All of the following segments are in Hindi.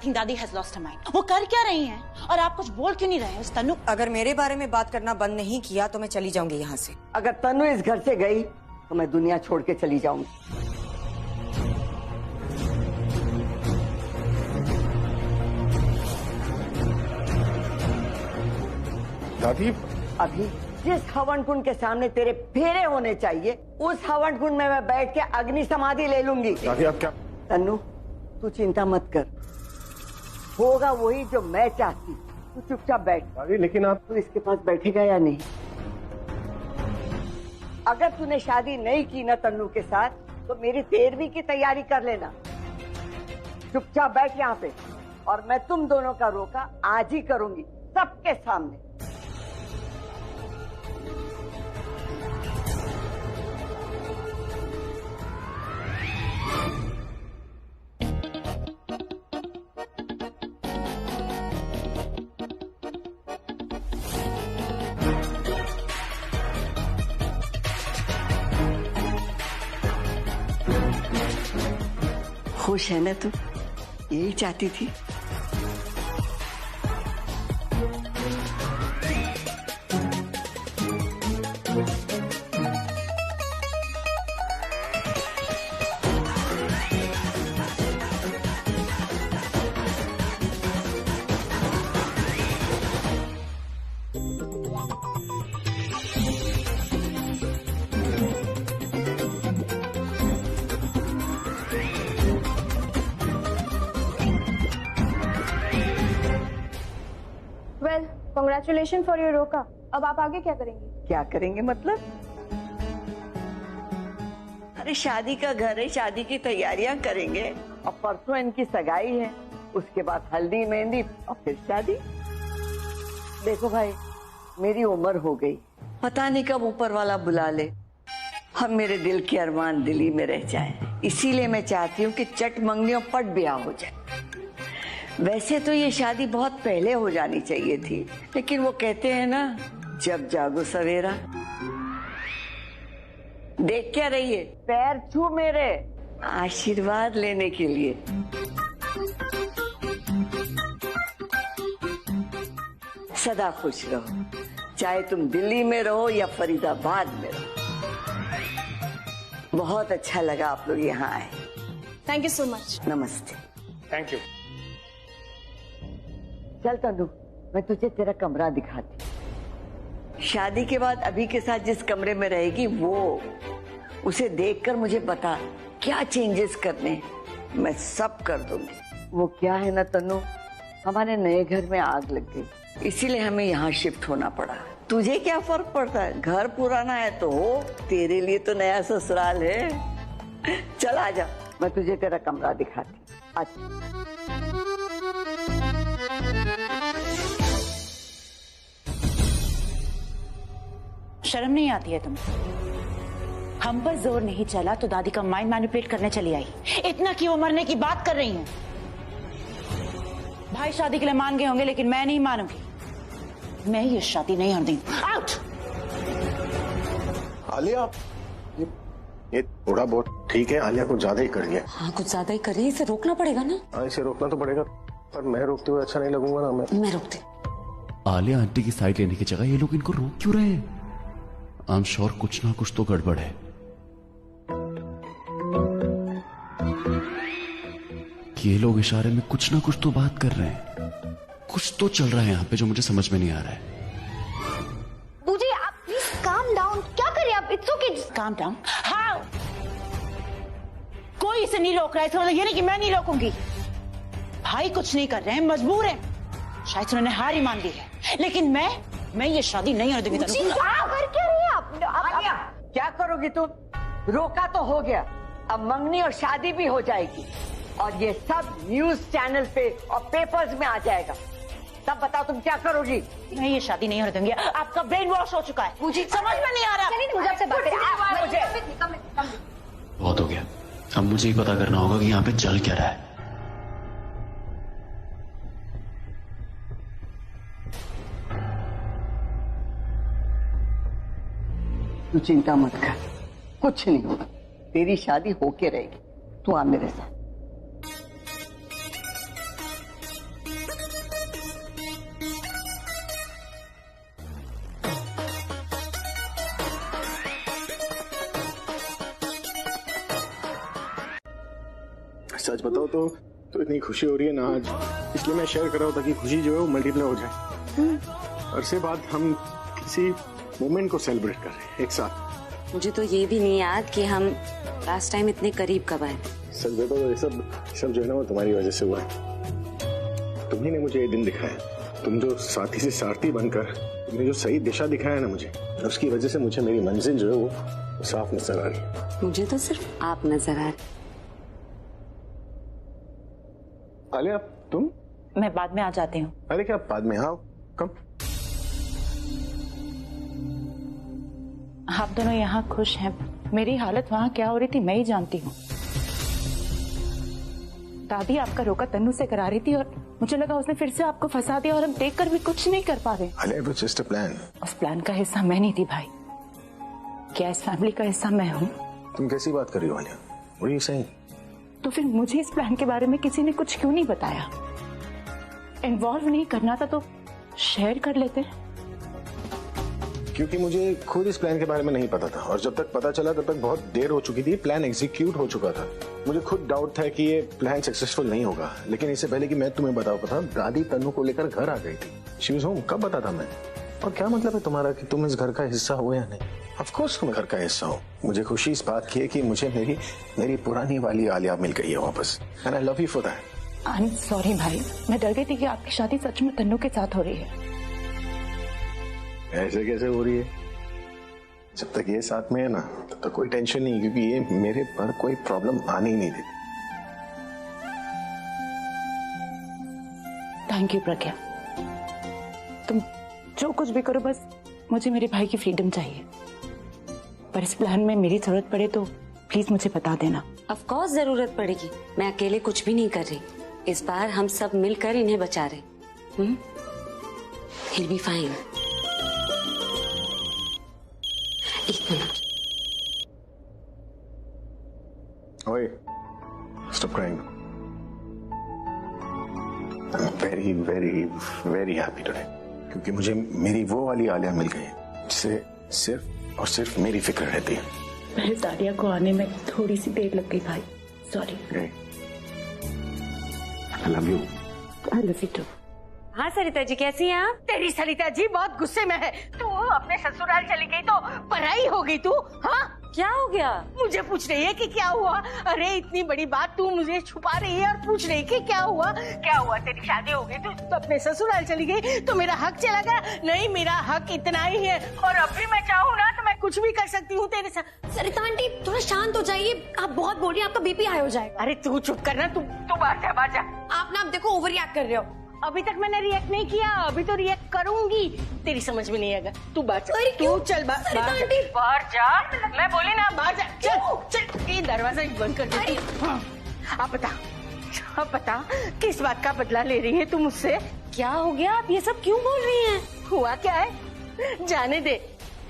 थिंक दादी हैज लॉस्ट हर माइंड। वो कर क्या रही हैं और आप कुछ बोल क्यों नहीं रहे हैं उस तनु? अगर मेरे बारे में बात करना बंद नहीं किया तो मैं चली जाऊंगी यहाँ से। अगर तनु इस घर से गई तो मैं दुनिया छोड़ के चली जाऊंगी। दादी, अभी जिस हवन कुंड के सामने तेरे फेरे होने चाहिए उस हवन कुंड में मैं बैठ के अग्नि समाधि ले लूंगी। दादी आप क्या? तन्नू, तू चिंता मत कर, होगा वही जो मैं चाहती। तू चुपचाप बैठ। दादी लेकिन आप तू इसके पास बैठेगा या नहीं? अगर तूने शादी नहीं की ना तन्नू के साथ तो मेरी 13वीं की तैयारी कर लेना। चुपचाप बैठ यहाँ पे और मैं तुम दोनों का रोका आज ही करूंगी सबके सामने। खुश है ना तू? यही चाहती थी। वेल, कांग्रेचुलेशन फॉर योर रोका। अब आप आगे क्या करेंगे? क्या करेंगे मतलब? अरे शादी का घर है, शादी की तैयारियां करेंगे और परसों इनकी सगाई है, उसके बाद हल्दी मेहंदी और फिर शादी। देखो भाई, मेरी उम्र हो गई, पता नहीं कब ऊपर वाला बुला ले, हम मेरे दिल के अरमान दिल्ली में रह जाएं। इसीलिए मैं चाहती हूँ कि चट मंगनी और पट ब्याह हो जाए। वैसे तो ये शादी बहुत पहले हो जानी चाहिए थी, लेकिन वो कहते हैं ना, जब जागो सवेरा। देख क्या रही है? पैर छू मेरे, आशीर्वाद लेने के लिए। सदा खुश रहो, चाहे तुम दिल्ली में रहो या फरीदाबाद में रहो। बहुत अच्छा लगा आप लोग यहाँ आए। Thank you so much. नमस्ते। Thank you. चल तनु, मैं तुझे तेरा कमरा दिखाती। शादी के बाद अभी के साथ जिस कमरे में रहेगी वो, उसे देखकर मुझे बता क्या चेंजेस करने, मैं सब कर दूंगी। वो क्या है ना तनु, हमारे नए घर में आग लग गई, इसीलिए हमें यहाँ शिफ्ट होना पड़ा। तुझे क्या फर्क पड़ता है, घर पुराना है तो हो, तेरे लिए तो नया ससुराल है। चल आजा, मैं तुझे तेरा कमरा दिखाती। अच्छा, शर्म नहीं आती है तुम्हें? हम पर जोर नहीं चला तो दादी का माइंड मैनिपुलेट करने चली आई। इतना कि वो मरने की बात कर रही हैं। भाई शादी के लिए मान गए होंगे, लेकिन मैं नहीं मानूंगी। मैं ये शादी नहीं होने दूंगी। आउट। आलिया, ये थोड़ा बहुत ठीक है, आलिया कुछ ज्यादा ही कर दिया। हाँ, कुछ ज्यादा ही कर रही है, इसे रोकना पड़ेगा ना। हाँ, इसे रोकना तो पड़ेगा, पर मैं रोकते हुए अच्छा नहीं लगूंगा ना। मैं रोकती। आलिया आंटी की साइड लेने की जगह ये लोग इनको रोक क्यों रहे हैं? आई एम श्योर कुछ ना कुछ तो गड़बड़ है। ये लोग इशारे में कुछ ना कुछ तो बात कर रहे हैं, कुछ तो चल रहा है यहाँ पे जो मुझे समझ में नहीं आ रहा है। मुझे आप प्लीज काम डाउन। क्या करें आप? It's okay, calm down. How? कोई इसे नहीं रोक रहा है, इसका मतलब ये नहीं कि मैं नहीं रोकूंगी। भाई कुछ नहीं कर रहे हैं, मजबूर हैं। शायद उन्होंने हार ही मान ली है, लेकिन मैं ये शादी नहीं होने दूंगी। कर क्या रही है आप? क्या करोगी तुम? रोका तो हो गया, अब मंगनी और शादी भी हो जाएगी और ये सब न्यूज चैनल पे और पेपर्स में आ जाएगा। तब बताओ तुम क्या करोगी? मैं ये शादी नहीं होने दूंगी। आपका ब्रेन वॉश हो चुका है, मुझे समझ में नहीं आ रहा। मुझे आपसे बात बहुत हो गया, अब मुझे ही पता करना होगा कि यहाँ पे चल क्या रहा है। तू चिंता मत कर, कुछ नहीं होगा, तेरी शादी होके रहेगी। तू आ मेरे साथ। सच बताओ तो इतनी खुशी हो रही है ना आज, इसलिए मैं शेयर कर रहा हूँ ताकि खुशी जो है वो मल्टीप्लाई हो जाए। और से बाद हम किसी मोमेंट को सेलिब्रेट कर रहे हैं एक साथ। मुझे तो ये भी नहीं याद कि हम लास्ट टाइम इतने करीब कब आए थे। सच बताओ तो ये सब जो है ना वो तुम्हारी वजह से हुआ है। तुम्ही ने मुझे ये दिन दिखाया, तुम जो साथी से सारथी बनकर तुमने जो सही दिशा दिखाया ना मुझे, उसकी वजह से मुझे मेरी मंजिल जो है वो साफ नजर आ रही है। मुझे तो सिर्फ आप नजर आ रहे। आलिया तुम? मैं बाद में आ जाती हूँ। अरे क्या बाद में? हाँ कम। आप दोनों यहाँ खुश हैं, मेरी हालत वहाँ क्या हो रही थी मैं ही जानती हूँ। दादी आपका रोका तन्नू से करा रही थी और मुझे लगा उसने फिर से आपको फंसा दिया और हम देखकर भी कुछ नहीं कर पा रहे। Alia it was just a plan। उस प्लान का हिस्सा मैं नहीं थी भाई, क्या इस फैमिली का हिस्सा मैं हूँ? तुम कैसी बात कर रही हो Alia? What are you saying? तो फिर मुझे इस प्लान के बारे में किसी ने कुछ क्यों नहीं बताया? इन्वॉल्व नहीं करना था तो शेयर कर लेते। क्योंकि मुझे खुद इस प्लान के बारे में नहीं पता था और जब तक पता चला तब तक बहुत देर हो चुकी थी, प्लान एग्जीक्यूट हो चुका था। मुझे खुद डाउट था कि ये प्लान सक्सेसफुल नहीं होगा, लेकिन इससे पहले कि मैं तुम्हें बता पाता, दादी तन्नू को लेकर घर आ गई थी। She was home. कब बता था मैं? और क्या मतलब है तुम्हारा कि तुम इस घर का हिस्सा हो या नहीं? ऑफ कोर्स तुम घर का हिस्सा हो। मुझे खुशी इस बात की है कि मुझे मेरी पुरानी वाली आलिया मिल गई है वापस, and I love you for that. I am sorry भाई, मैं डर गई थी कि आपकी शादी सच में तन्नू के साथ हो रही है। ऐसे कैसे हो रही है? जब तक ये साथ में है ना तब तक कोई टेंशन नहीं, क्योंकि ये मेरे पर कोई प्रॉब्लम आने ही नहीं देती। थैंक यू प्रज्ञा, तुम जो कुछ भी करो बस मुझे मेरे भाई की फ्रीडम चाहिए। पर इस प्लान में मेरी जरूरत पड़े तो प्लीज मुझे बता देना। ऑफ कोर्स जरूरत पड़ेगी, मैं अकेले कुछ भी नहीं कर रही। इस बार हम सब मिलकर इन्हें बचा रहे। He'll be fine। एक मिनट। ओए, stop crying। I'm very, very, very happy today, क्योंकि मुझे मेरी वो वाली आलिया मिल गई है जिससे सिर्फ और सिर्फ मेरी फिक्र रहती है। मेरे सादिया को आने में थोड़ी सी देर लग गई भाई, sorry. I love you। I love you too। हाँ सरिता जी, कैसी हैं आप? तेरी सरिता जी बहुत गुस्से में है। तू अपने ससुराल चली गई तो पराई हो गई तू। हाँ क्या हो गया? मुझे पूछ रही है कि क्या हुआ? अरे इतनी बड़ी बात तू मुझे छुपा रही है और पूछ रही है कि क्या हुआ? क्या हुआ? तेरी शादी हो गई तो अपने ससुराल चली गई तो मेरा हक चला गया? नहीं, मेरा हक इतना ही है और अब भी मैं चाहूँ ना तो मैं कुछ भी कर सकती हूँ तेरे साथ। सरिता आंटी थोड़ा शांत हो जाइए, आप बहुत बोल रही हैं, आपका बीपी हाई हो जाएगा। अरे तू चुप करना, तू बाहर जा, बाहर जा। आप ना अब देखो ओवर रिएक्ट कर रहे हो। अभी तक मैंने रिएक्ट नहीं किया, अभी तो रिएक्ट करूंगी। तेरी समझ में नहीं आएगा। तू बाहर जा, तू चल बाहर जा। मैं बोली ना बाहर जा, चल चल। ये दरवाजा बंद कर दे। हाँ, अब बता किस बात का बदला ले रही है तू मुझसे? क्या हो गया? आप ये सब क्यों बोल रही हैं? हुआ क्या है जाने दे।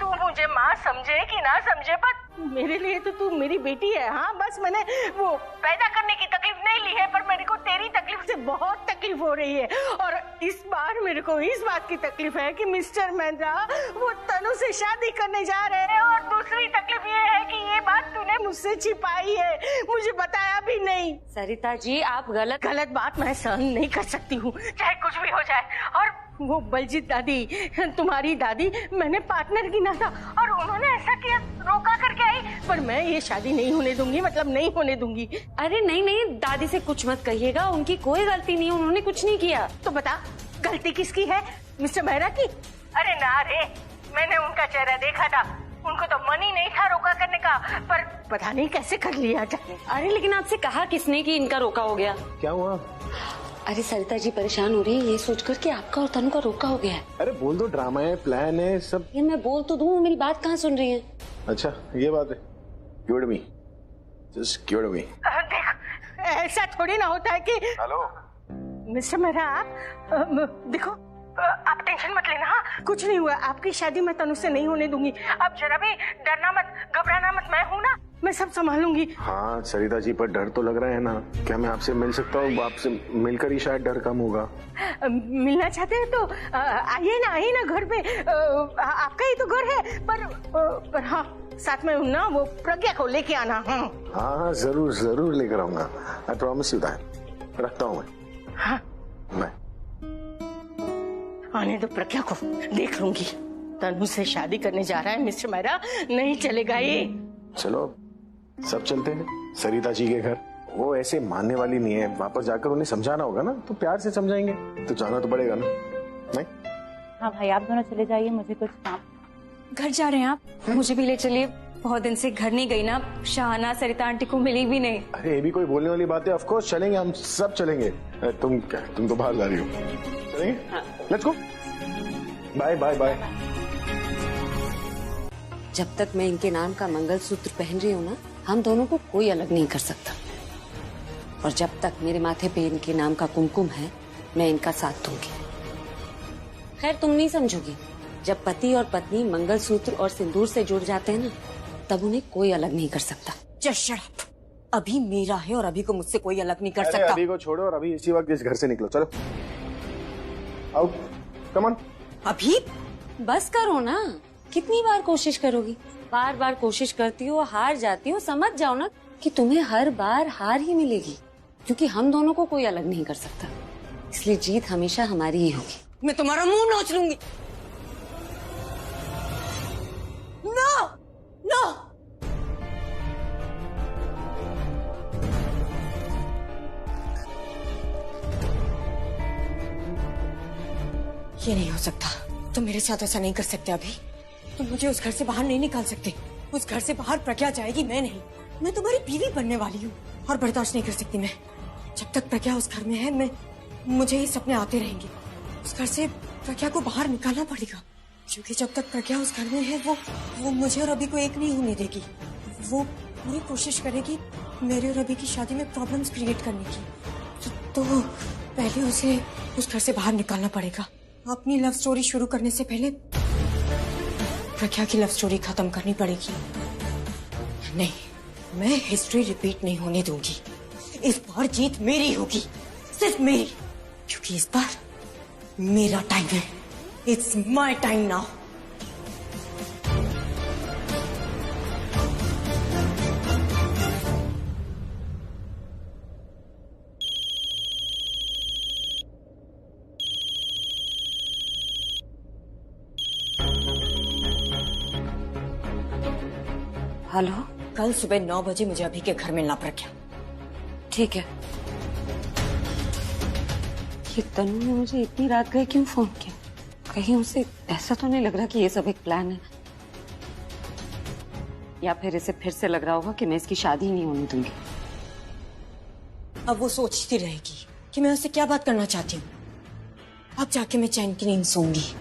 तू मुझे माँ समझे कि ना समझे, पर मेरे लिए तो तू मेरी बेटी है। हाँ बस मैंने वो पैदा करने की तकलीफ नहीं ली है, पर मेरे को तेरी तकलीफ से बहुत तकलीफ हो रही है। और इस बार मेरे को इस बात की तकलीफ है कि मिस्टर मेहंद्रा वो तनु से शादी करने जा रहे हैं। और दूसरी तकलीफ ये है कि ये बात तूने मुझसे छिपाई है, मुझे बताया भी नहीं। सरिता जी आप गलत बात मैं सहन नहीं कर सकती हूँ, चाहे कुछ भी हो जाए। और वो बलजीत दादी, तुम्हारी दादी, मैंने पार्टनर गिना था और उन्होंने ऐसा किया, रोका करके आई। पर मैं ये शादी नहीं होने दूंगी, मतलब नहीं होने दूंगी। अरे नहीं, दादी से कुछ मत कहिएगा, उनकी कोई गलती नहीं, उन्होंने कुछ नहीं किया। तो बता गलती किसकी है? मिस्टर मेहरा की? अरे ना रे, मैंने उनका चेहरा देखा था, उनको तो मन ही नहीं था रोका करने का, पर पता नहीं कैसे कर लिया जाए। अरे लेकिन आपसे कहा किसने कि इनका रोका हो गया? क्या हुआ? अरे सरिता जी परेशान हो रही है ये सोचकर कि आपका और तनु का रोका हो गया है। अरे बोल दो, ड्रामा है, प्लान है सब। ये मैं बोल तो दूं, मेरी बात कहाँ सुन रही है? अच्छा ये बात है। क्योर मी, जस्ट क्योर मी। देख ऐसा थोड़ी ना होता है कि। हेलो मिस्टर मेहरा, आप देखो, आप टेंशन मत लेना। हाँ कुछ नहीं हुआ, आपकी शादी मैं तनु से नहीं होने दूंगी। अब जरा भी डरना मत, घबराना मत, मैं हूँ ना, मैं सब संभालूंगी। हाँ सरिता जी, पर डर तो लग रहा है ना। क्या मैं आपसे मिल सकता हूँ? आपसे मिलकर ही शायद डर कम होगा। मिलना चाहते हैं तो आइए ना घर पे। आपका ही तो घर है। पर हाँ साथ में ना वो प्रज्ञा को लेके आना। हाँ हाँ जरूर जरूर लेकर आऊंगा। I promise you that. रखता हूँ मैं। हाँ मैं आने दो प्रज्ञा को, देख लूंगी। तनु से शादी करने जा रहा है मिस्टर मेहरा, नहीं चलेगा ये। चलो सब चलते हैं सरिता जी के घर। वो ऐसे मानने वाली नहीं है, वापस जाकर उन्हें समझाना होगा ना, तो प्यार से समझाएंगे। तो जाना तो पड़ेगा ना। नहीं हाँ भाई आप दोनों चले जाइए, मुझे कुछ काम। घर जा रहे हैं आप? मुझे भी ले चलिए, बहुत दिन से घर नहीं गई ना। शाहाना सरिता आंटी को मिली भी नहीं। अरे ये भी कोई बोलने वाली बात है। ऑफ कोर्स चलेंगे, हम सब चलेंगे। तुम तो बाहर जा रही हो। चलेंगे? Let's go. Bye bye bye. जब तक मैं इनके नाम का मंगलसूत्र पहन रही हूँ ना, हम दोनों को कोई अलग नहीं कर सकता। और जब तक मेरे माथे पे इनके नाम का कुमकुम है, मैं इनका साथ दूंगी। खैर तुम नहीं समझोगी, जब पति और पत्नी मंगलसूत्र और सिंदूर से जुड़ जाते हैं ना, तब उन्हें कोई अलग नहीं कर सकता। Just shut up. अभी मेरा है और अभी को मुझसे कोई अलग नहीं कर अरे सकता। अभी को छोड़ो और अभी इसी वक्त इस घर से निकलो। चलो आओ, कम ऑन। अभी बस करो ना, कितनी बार कोशिश करोगी? बार बार कोशिश करती हो, हार जाती हो। समझ जाओ ना कि तुम्हें हर बार हार ही मिलेगी, क्योंकि हम दोनों को कोई अलग नहीं कर सकता। इसलिए जीत हमेशा हमारी ही होगी। मैं तुम्हारा मुंह नोच लूंगी। No no. ये नहीं हो सकता। तुम मेरे साथ ऐसा नहीं कर सकते। अभी तुम मुझे उस घर से बाहर नहीं निकाल सकते। उस घर से बाहर प्रज्ञा जाएगी, मैं नहीं। मैं तुम्हारी बीवी बनने वाली हूँ और बर्दाश्त नहीं कर सकती मैं। जब तक प्रज्ञा उस घर में है, मुझे ये सपने आते रहेंगे। उस घर से प्रज्ञा को बाहर निकालना पड़ेगा, क्योंकि जब तक प्रज्ञा उस घर में है, वो मुझे और अभी को एक नहीं होने देगी। वो पूरी कोशिश करेगी मेरे और अभी की शादी में प्रॉब्लम्स क्रिएट करने की। तो पहले उसे उस घर से बाहर निकालना पड़ेगा। अपनी लव स्टोरी शुरू करने से पहले प्रज्ञा की लव स्टोरी खत्म करनी पड़ेगी। नहीं, मैं हिस्ट्री रिपीट नहीं होने दूंगी। इस बार जीत मेरी होगी, सिर्फ मेरी, क्योंकि इस बार मेरा टाइम है। It's my time now. Hello, कल सुबह 9 बजे मुझे अभी के घर मिलना प्रज्ञा। ठीक है। ये तनु ने मुझे इतनी रात गए क्यों फोन किया? कहीं उसे ऐसा तो नहीं लग रहा कि ये सब एक प्लान है? या फिर इसे फिर से लग रहा होगा कि मैं इसकी शादी ही नहीं होने दूंगी। अब वो सोचती रहेगी कि मैं उससे क्या बात करना चाहती हूँ। अब जाके मैं चैन की नींद सोऊंगी।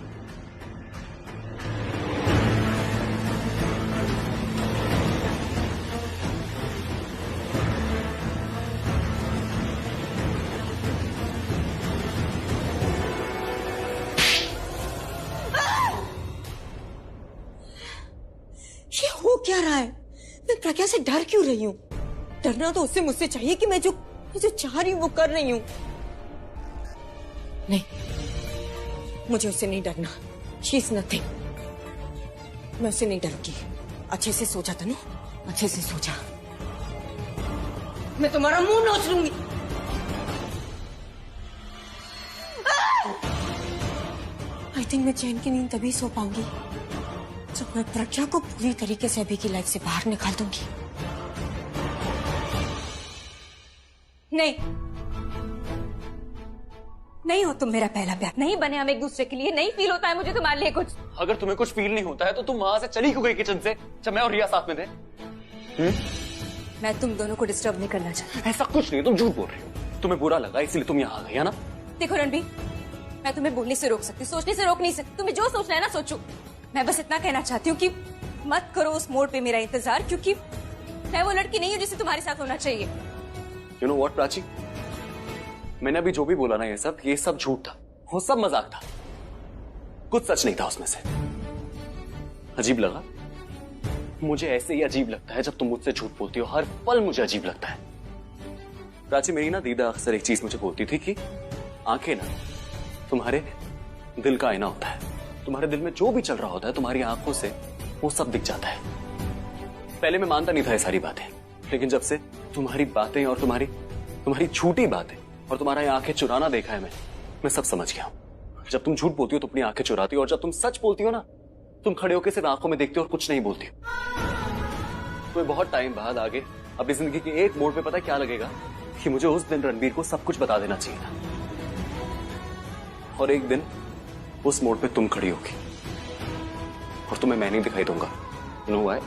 ये हो क्या रहा है? मैं प्रज्ञा से डर क्यों रही हूँ? डरना तो उससे मुझसे चाहिए कि मैं जो चाह रही हूँ वो कर रही हूँ। नहीं, मुझे उससे नहीं डरना। She is nothing. मैं उससे नहीं डरूंगी। अच्छे से सोचा था ना, अच्छे से सोचा। मैं तुम्हारा मुंह नोच लूंगी। आई थिंक मैं चैन की नींद तभी सो पाऊंगी जब मैं प्रज्ञा को पूरी तरीके से अभी की लाइफ से बाहर निकाल दूंगी। नहीं, नहीं हो तुम मेरा पहला प्यार। नहीं बने हम एक दूसरे के लिए। नहीं फील होता है मुझे तुम्हारे लिए कुछ। अगर तुम्हें कुछ फील नहीं होता है तो तुम वहां से चली क्यों गई किचन से, जब मैं और रिया साथ में थे? मैं तुम दोनों को डिस्टर्ब नहीं करना चाहती। ऐसा कुछ नहीं, तुम झूठ बोल रही हो। तुम्हें बुरा लगा इसलिए तुम यहाँ आ गई है ना? देखो रणबीर, मैं तुम्हें बोलने से रोक सकती, सोचने से रोक नहीं सकती। तुम्हें जो सोचना है ना सोचो। मैं बस इतना कहना चाहती हूँ कि मत करो उस मोड़ पे मेरा इंतजार, क्योंकि मैं वो लड़की नहीं हूँ जिसे तुम्हारे साथ होना चाहिए। You know what, Prachi? मैंने अभी जो भी बोला ना, ये सब झूठ था। वो सब मजाक था। कुछ सच नहीं था उसमें से। अजीब लगा? मुझे ऐसे ही अजीब लगता है जब तुम मुझसे झूठ बोलती हो। हर पल मुझे अजीब लगता है। प्राची, मेरी ना दीदा अक्सर एक चीज मुझे बोलती थी कि आंखें ना तुम्हारे दिल का आईना होता है। तुम्हारे दिल में जो भी चल रहा होता है तुम्हारी आंखों से वो सब दिख जाता है। पहले मैं मानता नहीं था ये सारी बातें, लेकिन जब से तुम्हारी बातें और तुम्हारी झूठी बातें और तुम्हारा ये आंखें चुराना देखा है मैं सब समझ गया हूं। जब तुम झूठ बोलती हो तो अपनी आंखें चुराती हो, और जब तुम सच बोलती हो ना, तुम खड़े होकर सिर्फ आंखों में देखती हो और कुछ नहीं बोलती हो। तुम्हें बहुत टाइम बाद आगे अपनी जिंदगी के एक मोड़ पे पता है क्या लगेगा कि मुझे उस दिन रणबीर को सब कुछ बता देना चाहिए था, और एक दिन उस मोड़ पे तुम खड़ी होगी और तुम्हें मैं नहीं दिखाई दूंगा। Know why?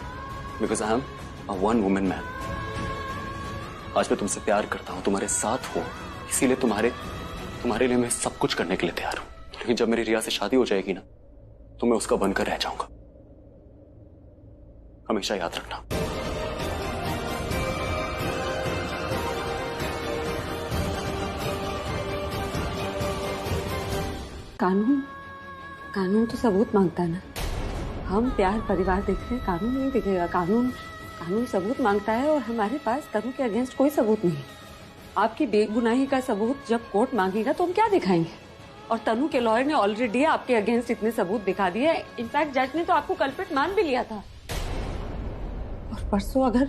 Because I am a one woman man. आज मैं तुमसे प्यार करता हूं, तुम्हारे साथ हूं, इसीलिए तुम्हारे लिए मैं सब कुछ करने के लिए तैयार हूं। लेकिन जब मेरी रिया से शादी हो जाएगी ना, तो मैं उसका बनकर रह जाऊंगा। हमेशा याद रखना। कानून तो सबूत मांगता है ना। हम प्यार परिवार देख रहे हैं, कानून नहीं दिखेगा। कानून सबूत मांगता है, और हमारे पास तनु के अगेंस्ट कोई सबूत नहीं। आपकी बेगुनाही का सबूत जब कोर्ट मांगेगा तो हम क्या दिखाएंगे? और तनु के लॉयर ने ऑलरेडी आपके अगेंस्ट इतने सबूत दिखा दिए। इनफैक्ट जज ने तो आपको कल्प्रिट मान भी लिया था। और परसों अगर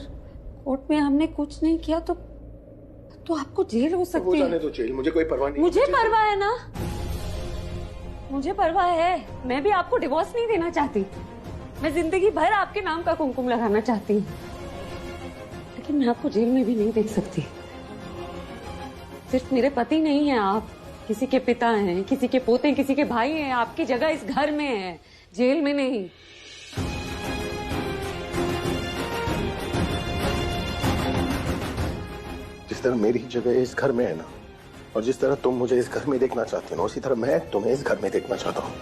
कोर्ट में हमने कुछ नहीं किया तो आपको जेल हो सकती है। तो जेल, मुझे कोई परवाह नहीं। मुझे परवाह है ना, मुझे परवाह है। मैं भी आपको डिवोर्स नहीं देना चाहती। मैं जिंदगी भर आपके नाम का कुमकुम लगाना चाहती हूँ, लेकिन मैं आपको जेल में भी नहीं देख सकती। सिर्फ मेरे पति नहीं हैं आप, किसी के पिता हैं, किसी के पोते, किसी के भाई हैं। आपकी जगह इस घर में है, जेल में नहीं। जिस तरह मेरी जगह इस घर में है ना, और जिस तरह तुम मुझे इस घर में देखना चाहती हो ना, उसी तरह मैं तुम्हें इस घर में देखना चाहता हूँ।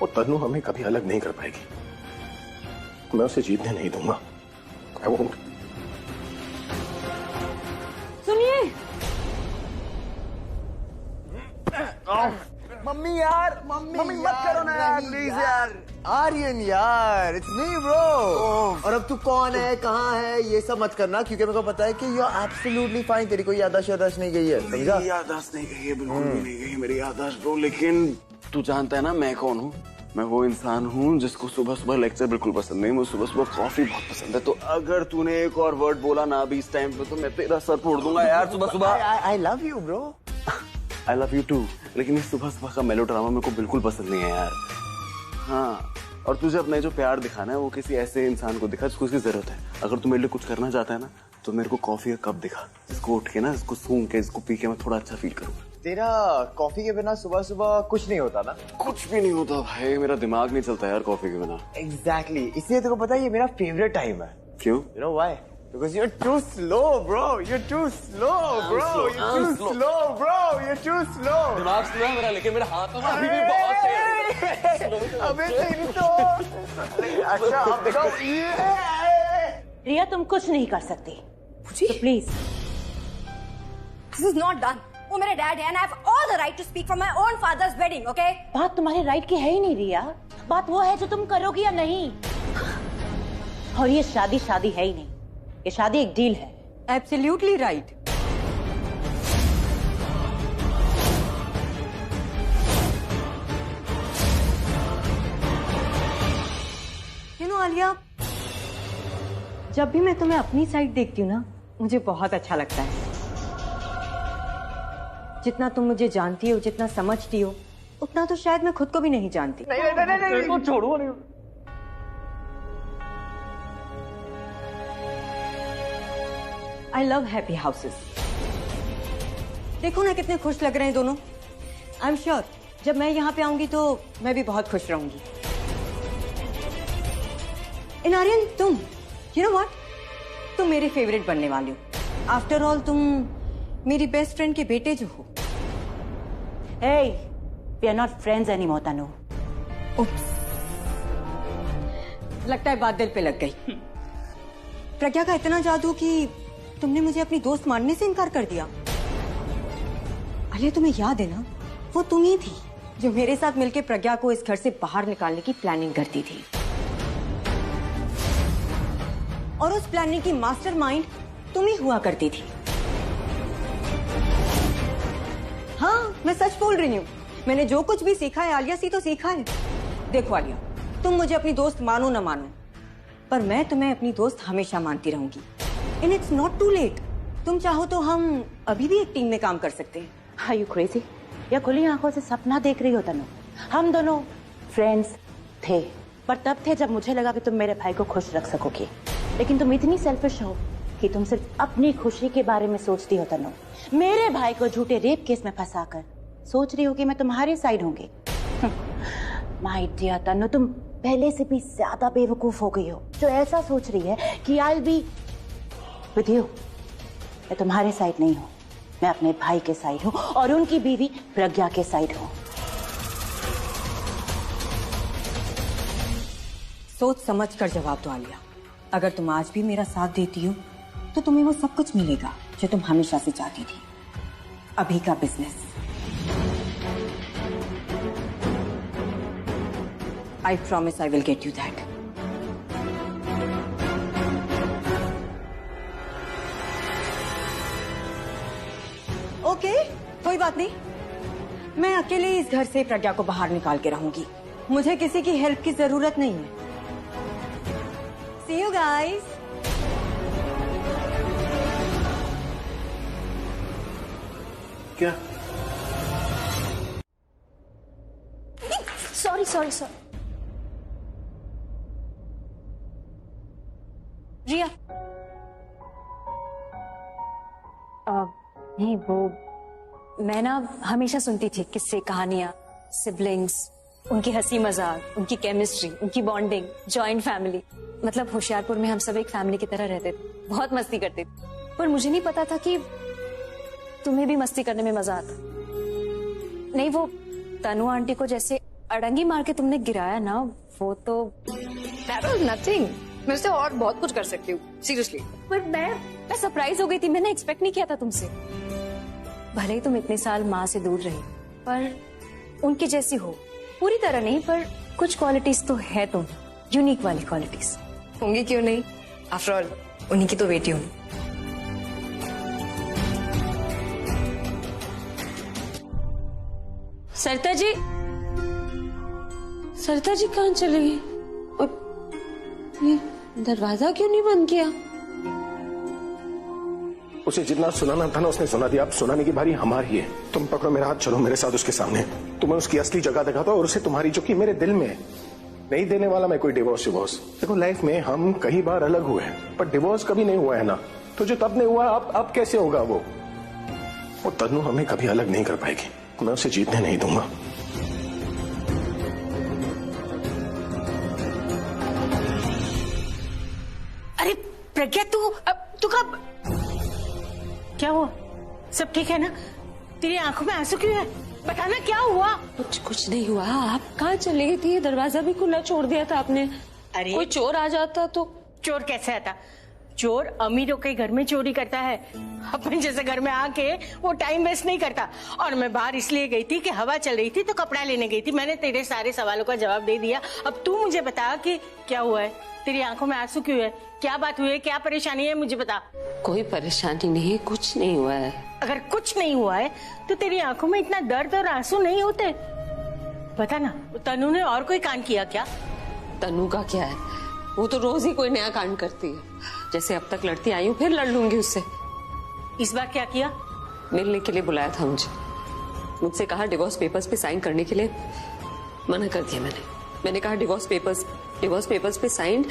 और तनु हमें कभी अलग नहीं कर पाएगी। मैं उसे जीतने नहीं दूंगा। I won't. सुनिए, मम्मी यार, मम्मी मत करो ना यार, प्लीज यार। आर्यन यार, इट्स मी ब्रो। और अब तू कौन है, कहाँ है, ये सब मत करना, क्योंकि मेरे को पता है कि यू आर एब्सोल्युटली फाइन। तेरी कोई याददाश्त नहीं गई है, समझा? याददाश्त नहीं गई है, बिल्कुल भी नहीं गई मेरी याददाश्त ब्रो। लेकिन तू जानता है ना मैं कौन हूँ? मैं वो इंसान हूँ जिसको सुबह सुबह लेक्चर बिल्कुल पसंद नहीं। मुझे सुबह सुबह कॉफी बहुत पसंद है। तो अगर तूने एक और वर्ड बोला ना अभी इस टाइम पे, तो मैं तेरा सर फोड़ दूंगा यार सुबह सुबह। I love you bro. I love you too. लेकिन इस सुबह सुबह का मेलोड्रामा मेरे को बिल्कुल पसंद नहीं है यार। हाँ, और तुझे अपना जो प्यार दिखाना है वो किसी ऐसे इंसान को दिखा जिसको उसकी जरूरत है। अगर तू मेरे लिए कुछ करना चाहता है ना, तो मेरे को कॉफी का कप दिखा, जिसको उठ के ना, इसको सूंघ के, इसको पी के मैं थोड़ा अच्छा फील करूँ। तेरा कॉफी के बिना सुबह सुबह कुछ नहीं होता ना? कुछ भी नहीं होता भाई, मेरा दिमाग नहीं चलता यार कॉफी के बिना। एग्जैक्टली, इसलिए तेरे को पता है ये मेरा फेवरेट टाइम है। क्यों? You know why? Because you're too slow, bro. You're too slow, bro. You're too slow, bro. You're too slow. दिमाग स्लो है मेरा, लेकिन मेरे हाथों में अभी भी बहुत है। अबे तेरी तो अच्छा, अब देखो। रिया, तुम कुछ नहीं कर सकती। तो please, This is not done. वो मेरे डैड है, and I have all the right to speak from my own father's wedding, okay? बात तुम्हारे राइट की है ही नहीं रिया। बात वो है जो तुम करोगी या नहीं। और ये शादी है ही नहीं, ये शादी एक डील है। Absolutely right. You know Alia, जब भी मैं तुम्हें अपनी साइड देखती हूँ ना, मुझे बहुत अच्छा लगता है। जितना तुम मुझे जानती हो, जितना समझती हो, उतना तो शायद मैं खुद को भी नहीं जानती। नहीं, छोड़ो नहीं। I love happy houses. देखो ना कितने खुश लग रहे हैं दोनों। आई एम श्योर जब मैं यहाँ पे आऊंगी तो मैं भी बहुत खुश रहूंगी। इन आर्यन, तुम यू नो व्हाट, तुम मेरे फेवरेट बनने वाले हो। आफ्टर ऑल तुम मेरी बेस्ट फ्रेंड के बेटे जो हो। Hey, we are not friends anymore, Tanu. Oops. लगता है बात दिल पे लग गई। प्रज्ञा का इतना जादू कि तुमने मुझे अपनी दोस्त मानने से इनकार कर दिया। अलिया, तुम्हें याद है ना, वो तुम ही थी जो मेरे साथ मिलकर प्रज्ञा को इस घर से बाहर निकालने की प्लानिंग करती थी। और उस प्लानिंग की मास्टरमाइंड तुम ही हुआ करती थी। हाँ, मैं सच बोल रही हूँ। मैंने जो कुछ भी सीखा है आलिया से तो सीखा है। देखो आलिया, तुम मुझे अपनी दोस्त मानो ना मानो, पर मैं तुम्हें अपनी दोस्त हमेशा मानती रहूंगी। And it's not too late. तुम चाहो तो हम अभी भी एक टीम में काम कर सकते हैं। Are you crazy? या खुली आंखों से सपना देख रही हो तनु? हम दोनों फ्रेंड्स थे, पर तब थे जब मुझे लगा कि तुम मेरे भाई को खुश रख सकोगी। लेकिन तुम इतनी सेल्फिश हो कि तुम सिर्फ अपनी खुशी के बारे में सोचती हो तनु। मेरे भाई को झूठे रेप केस में फंसाकर सोच रही हो कि मैं तुम्हारी साइड होंगी। माय डियर तनु, तुम पहले से भी ज्यादा बेवकूफ हो गई हो जो ऐसा सोच रही है कि I will be with you. मैं तुम्हारे साइड नहीं हूं, मैं अपने भाई के साइड हूं और उनकी बीवी प्रज्ञा के साइड हूं। सोच समझ कर जवाब दो आलिया। अगर तुम आज भी मेरा साथ देती हो तो तुम्हें वो सब कुछ मिलेगा जो तुम हमेशा से चाहती थी, अभी का business. I promise I will get you that. Okay, कोई बात नहीं। मैं अकेले इस घर से प्रज्ञा को बाहर निकाल के रहूंगी। मुझे किसी की हेल्प की जरूरत नहीं है। See you guys. क्या? Sorry sorry sorry. रिया, नहीं वो मैं ना हमेशा सुनती थी किस्से, कहानियां, सिबलिंग्स, उनकी हंसी मजाक, उनकी केमिस्ट्री, उनकी बॉन्डिंग, जॉइंट फैमिली। मतलब होशियारपुर में हम सब एक फैमिली की तरह रहते थे, बहुत मस्ती करते थे। पर मुझे नहीं पता था कि तुम्हें भी मस्ती करने में मजा आता। नहीं, वो तनु आंटी को जैसे अड़ंगी मार के तुमने गिराया ना, वो तो that was nothing। मैं उससे और बहुत कुछ कर सकती हूँ, सीरियसली। पर मैं सरप्राइज हो गई थी, मैंने एक्सपेक्ट नहीं किया था तुमसे। भले ही तुम इतने साल माँ से दूर रही, पर उनकी जैसी हो, पूरी तरह नहीं, पर कुछ क्वालिटीज तो है तुम, यूनिक वाली क्वालिटीज होंगी, क्यों नहीं? आफ्टर ऑल उन्हीं की तो बेटी हूँ। सरिता जी, सरिता जी कहाँ चले गई? और ये दरवाजा क्यों नहीं बंद किया? उसे जितना सुनाना था ना उसने सुना दिया। अब सुनाने की बारी हमारी है। तुम पकड़ो मेरा हाथ, चलो मेरे साथ उसके सामने। तुम्हें उसकी असली जगह दिखाता हूं और उसे तुम्हारी जो कि मेरे दिल में नहीं देने वाला मैं कोई डिवोर्स। देखो लाइफ में हम कई बार अलग हुए हैं, पर डिवोर्स कभी नहीं हुआ है ना। तो जो तब नहीं हुआ अब कैसे होगा? वो तन्नू हमें कभी अलग नहीं कर पाएगी। मैं उसे जीतने नहीं दूंगा। अरे प्रज्ञा, तू कब? क्या हुआ? सब ठीक है ना? तेरी आंखों में आंसू क्यों है? बताना क्या हुआ? कुछ नहीं हुआ। आप कहाँ चले गई थी? दरवाजा भी खुला छोड़ दिया था आपने। अरे कोई चोर आ जाता तो? चोर कैसे आता? चोर अमीरों के घर में चोरी करता है, अपने जैसे घर में आके वो टाइम वेस्ट नहीं करता। और मैं बाहर इसलिए गई थी कि हवा चल रही थी तो कपड़ा लेने गई थी। मैंने तेरे सारे सवालों का जवाब दे दिया। अब तू मुझे बता कि क्या हुआ है? तेरी आंखों में आंसू क्यों है? क्या बात हुई है? क्या परेशानी है? मुझे बता। कोई परेशानी नहीं, कुछ नहीं हुआ है। अगर कुछ नहीं हुआ है तो तेरी आंखों में इतना दर्द और आंसू नहीं होते। बता ना, तनु ने और कोई कांड किया क्या? तनु का क्या है? वो तो रोज ही कोई नया कांड करती है। जैसे अब तक लड़ती आई हूँ, फिर लड़ लूंगी उससे। इस बार क्या किया? मिलने के लिए बुलाया था मुझसे कहा डिवोर्स पेपर्स पे साइन करने के लिए। मना कर दिया मैंने कहा डिवोर्स पेपर्स पे साइन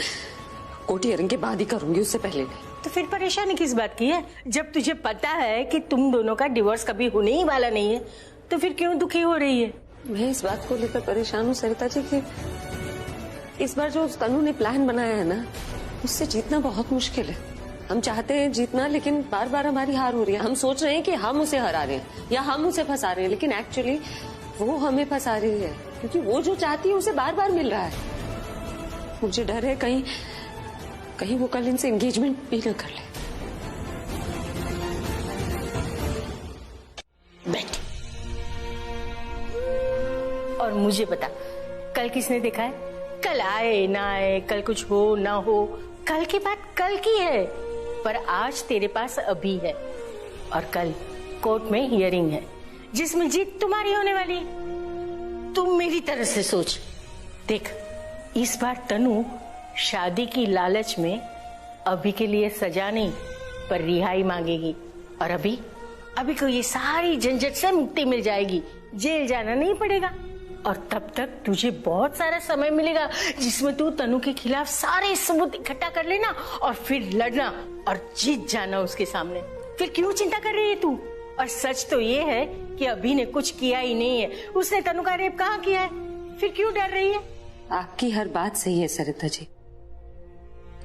कोर्ट हियरिंग के बाद ही करूंगी, उससे पहले नहीं। तो फिर परेशानी किस बात की है? जब तुझे पता है कि तुम दोनों का डिवोर्स कभी होने ही वाला नहीं है, तो फिर क्यों दुखी हो रही है? मैं इस बात को लेकर परेशान हूँ सरिता जी कि इस बार जो तनु ने प्लान बनाया है ना, उससे जीतना बहुत मुश्किल है। हम चाहते हैं जीतना, लेकिन बार बार हमारी हार हो रही है। हम सोच रहे हैं कि हम उसे हरा रहे हैं या हम उसे फंसा रहे हैं, लेकिन एक्चुअली वो हमें फंसा रही है, क्योंकि वो जो चाहती है उसे बार बार मिल रहा है। मुझे डर है कहीं वो कल इनसे एंगेजमेंट भी न कर ले। बैठ। और मुझे बता, कल किसने देखा है? कल आए ना आए, कल कुछ हो ना हो, कल की बात कल की है। पर आज तेरे पास अभी है और कल कोर्ट में हियरिंग है जिसमें जीत तुम्हारी होने वाली है। तुम मेरी तरह से सोच। देख, इस बार तनु शादी की लालच में अभी के लिए सजा नहीं पर रिहाई मांगेगी। और अभी को ये सारी झंझट से मुक्ति मिल जाएगी, जेल जाना नहीं पड़ेगा। और तब तक तुझे बहुत सारा समय मिलेगा जिसमें तू तनु के खिलाफ सारे सबूत इकट्ठा कर लेना और फिर लड़ना और जीत जाना उसके सामने। फिर क्यों चिंता कर रही है तू? और सच तो ये है कि अभी ने कुछ किया ही नहीं है। उसने तनु का रेप कहाँ किया है? फिर क्यों डर रही है? आपकी हर बात सही है सरिता जी,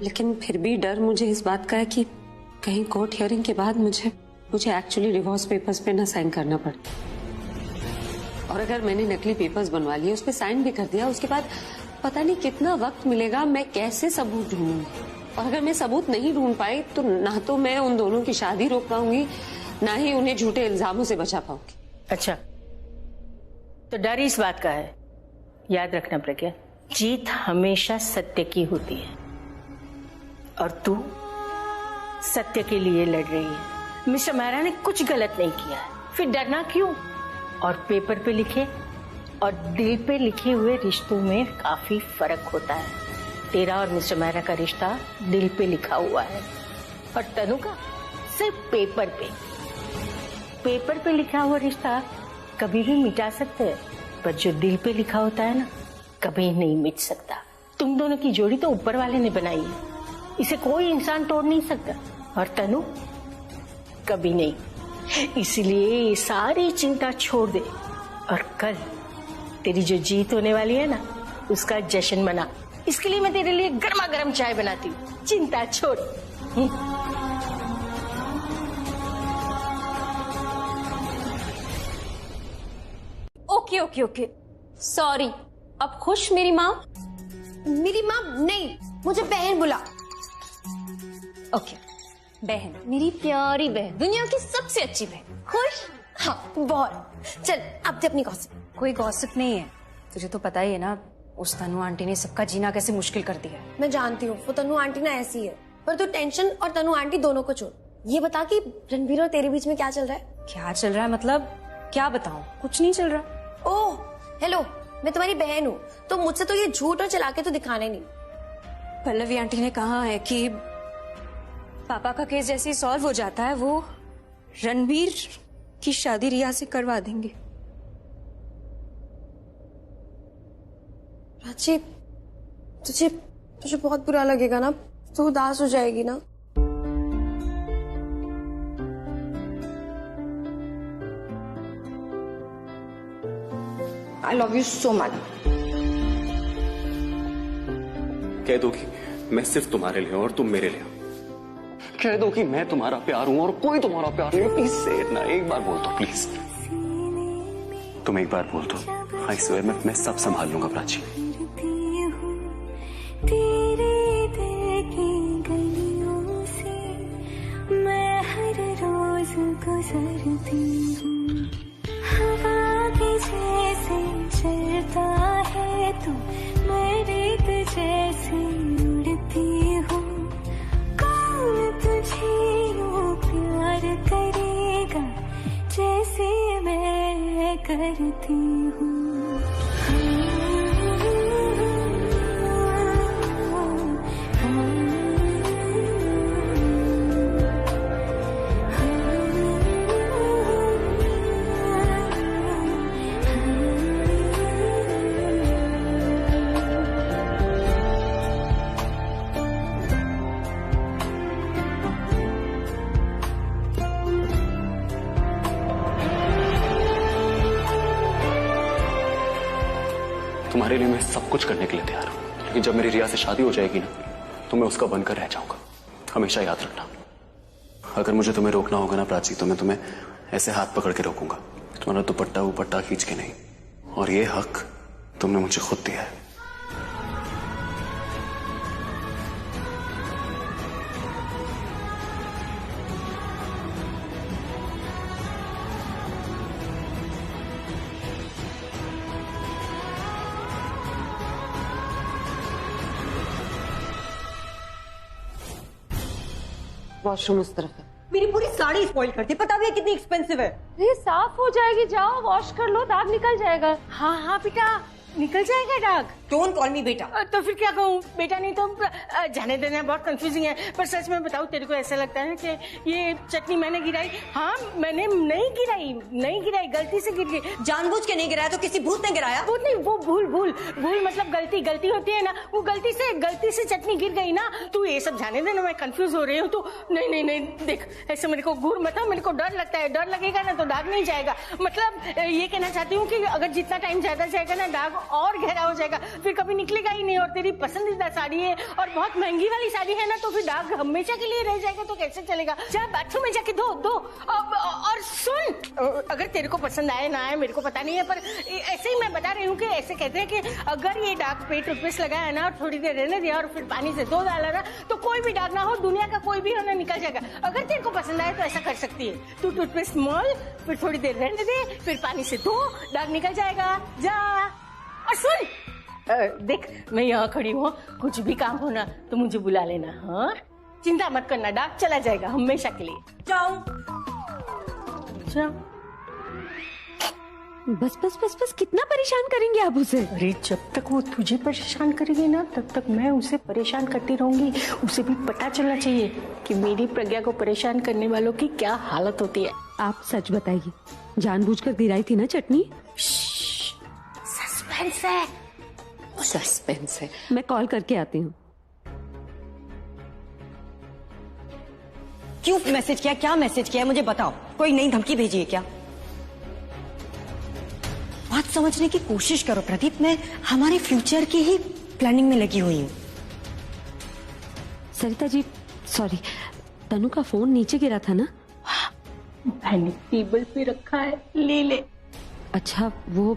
लेकिन फिर भी डर मुझे इस बात का है कि कहीं कोर्ट हियरिंग के बाद मुझे एक्चुअली डिवोर्स पेपर्स पे ना साइन करना पड़े। और अगर मैंने नकली पेपर्स बनवा लिए, उस पे साइन भी कर दिया, उसके बाद पता नहीं कितना वक्त मिलेगा, मैं कैसे सबूत ढूंढूंगी? और अगर मैं सबूत नहीं ढूंढ पाई तो ना तो मैं उन दोनों की शादी रोक पाऊंगी, ना ही उन्हें झूठे इल्जामों से बचा पाऊंगी। अच्छा, तो डर इस बात का है। याद रखना प्रज्ञा, जीत हमेशा सत्य की होती है और तू सत्य के लिए लड़ रही है। मिस्टर मेहरा ने कुछ गलत नहीं किया है, फिर डरना क्यों? और पेपर पे लिखे और दिल पे लिखे हुए रिश्तों में काफी फर्क होता है। तेरा और मिस्टर मेहरा का रिश्ता दिल पे लिखा हुआ है और तनु का सिर्फ पेपर पे। पेपर पे लिखा हुआ रिश्ता कभी भी मिटा सकते हैं, पर जो दिल पे लिखा होता है ना, कभी नहीं मिट सकता। तुम दोनों की जोड़ी तो ऊपर वाले ने बनाई है, इसे कोई इंसान तोड़ नहीं सकता। और तनु कभी नहीं। इसलिए ये सारी चिंता छोड़ दे और कल तेरी जो जीत होने वाली है ना, उसका जश्न मना। इसके लिए मैं तेरे लिए गर्मा गर्म चाय बनाती हूँ। चिंता छोड़। Okay okay okay, sorry. अब खुश मेरी माँ? मेरी माँ नहीं, मुझे बहन बुला। ओके, बहन, मेरी प्यारी बहन, दुनिया की सबसे अच्छी बहन। खुश? हाँ बहुत। चल अब दे अपनी गॉसिप। कोई गॉसिप नहीं है, तुझे तो पता ही है ना, उस तनु आंटी ने सबका जीना कैसे मुश्किल कर दिया है। मैं जानती हूँ, वो तनु आंटी ना ऐसी है, पर तू टेंशन और तनु आंटी दोनों को छोड़। ये बता कि रणबीर और तेरे बीच में क्या चल रहा है? क्या चल रहा है मतलब? क्या बताऊं? कुछ नहीं चल रहा। ओह हेलो, मैं तुम्हारी बहन हूँ, तो मुझसे तो ये झूठ और चला के तो दिखाने नहीं। पल्लवी आंटी ने कहा है कि पापा का केस जैसे ही सॉल्व हो जाता है, वो रणबीर की शादी रिया से करवा देंगे। प्राची, तुझे बहुत बुरा लगेगा ना, तू उदास हो जाएगी ना। I love you so much. कह दो कि मैं सिर्फ तुम्हारे लिए हूं और तुम मेरे लिए हो। कह दो कि मैं तुम्हारा प्यार हूं और कोई तुम्हारा प्यार नहीं। प्लीज से इतना एक बार बोल दो, प्लीज। तुम एक बार बोल दो। आई स्वेयर मैं सब संभाल लूंगा प्राची। तेरे दिल की गलियों से मैं हर रोज गुजरती हूँ। हवा के जैसे चलता है तू, मैं रेत जैसे उड़ती हूँ। कौन तुझे यूं प्यार करेगा जैसे मैं करती हूँ। तुम्हारे लिए मैं सब कुछ करने के लिए तैयार हूं, लेकिन जब मेरी रिया से शादी हो जाएगी ना, तो मैं उसका बनकर रह जाऊंगा। हमेशा याद रखना, अगर मुझे तुम्हें रोकना होगा ना प्राची, तो मैं तुम्हें ऐसे हाथ पकड़ के रोकूंगा, तुम्हारा दुपट्टा उपट्टा खींच के नहीं। और ये हक तुमने मुझे खुद दिया है। वॉशरूम उस तरफ है। मेरी पूरी साड़ी स्पॉइल करती, पता भी है कितनी एक्सपेंसिव है। ये साफ हो जाएगी, जाओ वॉश कर लो, दाग निकल जाएगा। हाँ हाँ बेटा, निकल जाएगा दाग। डोंट कॉल मी बेटा। तो फिर क्या कहूँ? बेटा नहीं तो जाने देना, बहुत कंफ्यूजिंग है। पर सच में बताऊँ, तेरे को ऐसा लगता है कि ये चटनी मैंने गिराई? हाँ, मैंने नहीं गिराई, गलती से गिर गई। जानबूझ के नहीं गिराया तो किसी भूत ने गिराया? भूत नहीं, वो भूल मतलब गलती होती है ना, वो गलती से चटनी गिर गई ना। तू ये सब जाने देना, मैं कंफ्यूज हो रही हूँ। तो नहीं देख, ऐसे मेरे को घूर मत, मेरे को डर लगता है। डर लगेगा ना तो दाग नहीं जाएगा। मतलब ये कहना चाहती हूँ कि अगर जितना टाइम ज्यादा जाएगा ना, दाग और गहरा हो जाएगा, फिर कभी निकलेगा ही नहीं। और तेरी पसंदीदा साड़ी है और बहुत महंगी वाली साड़ी है ना, तो फिर दाग हमेशा के लिए रह जाएगा, तो कैसे चलेगा? जा बाथरूम में जाके धो। और सुन, अगर तेरे को पसंद आए ना आए मेरे को पता नहीं है, पर ऐसे ही मैं बता रही हूँ कि ऐसे कहते हैं कि अगर ये दाग पे टूथपेस्ट लगाया ना और थोड़ी देर रहने दिया और फिर पानी से धो डाला ना, तो कोई भी दाग ना हो, दुनिया का कोई भी हो ना, निकल जाएगा। अगर तेरे को पसंद आए तो ऐसा कर सकती है, तू टूथपेस्ट मॉल, फिर थोड़ी देर रहने दे, फिर पानी से धो, दाग निकल जाएगा। जा। और सुन, देख मैं यहाँ खड़ी हूँ, कुछ भी काम हो ना तो मुझे बुला लेना। हाँ, चिंता मत करना, दाग चला जाएगा हमेशा के लिए। जाओ। बस कितना परेशान करेंगे आप उसे? अरे जब तक वो तुझे परेशान करेगी ना, तब तक मैं उसे परेशान करती रहूंगी। उसे भी पता चलना चाहिए कि मेरी प्रज्ञा को परेशान करने वालों की क्या हालत होती है। आप सच बताइए, जानबूझकर गिराई थी ना चटनी? सस्पेंस है। मैं कॉल करके आती हूँ। क्यों मैसेज किया? क्या मैसेज किया मुझे बताओ। कोई नई धमकी भेजी है क्या? बात समझने की कोशिश करो प्रदीप, मैं हमारे फ्यूचर की ही प्लानिंग में लगी हुई हूँ। सरिता जी सॉरी, तनु का फोन नीचे गिरा था ना? मैंने टेबल पे रखा है, ले ले। अच्छा, वो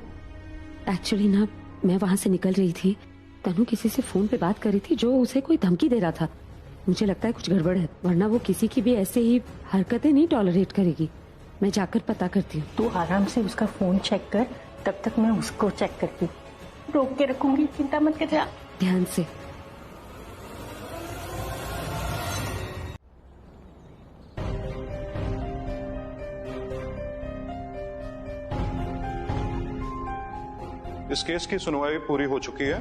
एक्चुअली ना मैं वहां से निकल रही थी, तनु किसी से फोन पे बात कर रही थी जो उसे कोई धमकी दे रहा था। मुझे लगता है कुछ गड़बड़ है, वरना वो किसी की भी ऐसे ही हरकतें नहीं टॉलरेट करेगी। मैं जाकर पता करती हूँ। तू आराम से उसका फोन चेक कर, तब तक मैं उसको चेक करती हूँ। रोक के रखूंगी, चिंता मत कर। ध्यान से। इस केस की सुनवाई पूरी हो चुकी है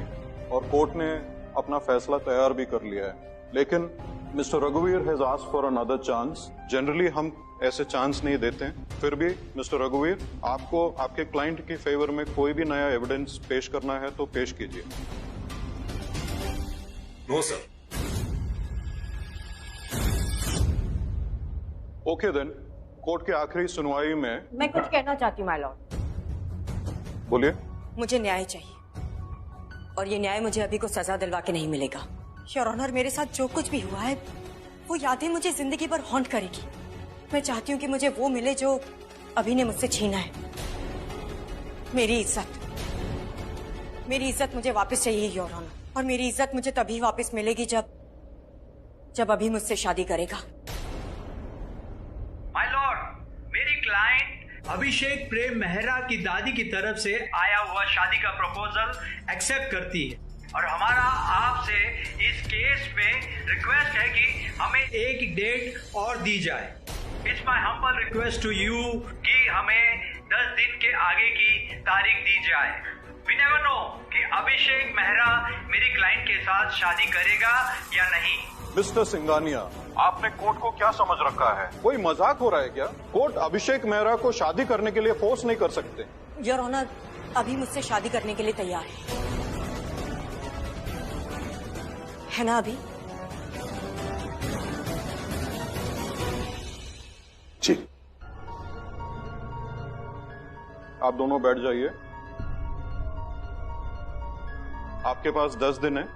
और कोर्ट ने अपना फैसला तैयार भी कर लिया है, लेकिन मिस्टर रघुवीर has asked for another chance. Generally हम ऐसे चांस नहीं देते हैं, फिर भी मिस्टर रघुवीर, आपको आपके क्लाइंट के फेवर में कोई भी नया एविडेंस पेश करना है तो पेश कीजिए। No sir. Okay then, court के आखिरी सुनवाई में मैं कुछ कहना चाहती हूँ माय लॉर्ड। बोलिए। मुझे न्याय चाहिए और ये न्याय मुझे अभी को सजा दिलवा के नहीं मिलेगा। योर ऑनर, मेरे साथ जो कुछ भी हुआ है वो यादें मुझे जिंदगी भर हॉन्ट करेगी। मैं चाहती हूँ कि मुझे वो मिले जो अभी ने मुझसे छीना है। मेरी इज्जत मुझे वापस चाहिए योर ऑनर, और मेरी इज्जत मुझे तभी वापस मिलेगी जब अभी मुझसे शादी करेगा। माय लॉर्ड, मेरी क्लाइंट अभिषेक प्रेम मेहरा की दादी की तरफ से आया हुआ शादी का प्रपोजल एक्सेप्ट करती है, और हमारा आपसे इस केस में रिक्वेस्ट है कि हमें एक डेट और दी जाए। It's my humble request to you कि हमें 10 दिन के आगे की तारीख दी जाए। वी नेवर नो कि अभिषेक मेहरा मेरी क्लाइंट के साथ शादी करेगा या नहीं। मिस्टर सिंघानिया, आपने कोर्ट को क्या समझ रखा है? कोई मजाक हो रहा है क्या? कोर्ट अभिषेक मेहरा को शादी करने के लिए फोर्स नहीं कर सकते। योर ऑनर, अभी मुझसे शादी करने के लिए तैयार है ना? अभी जी। आप दोनों बैठ जाइए। आपके पास 10 दिन है,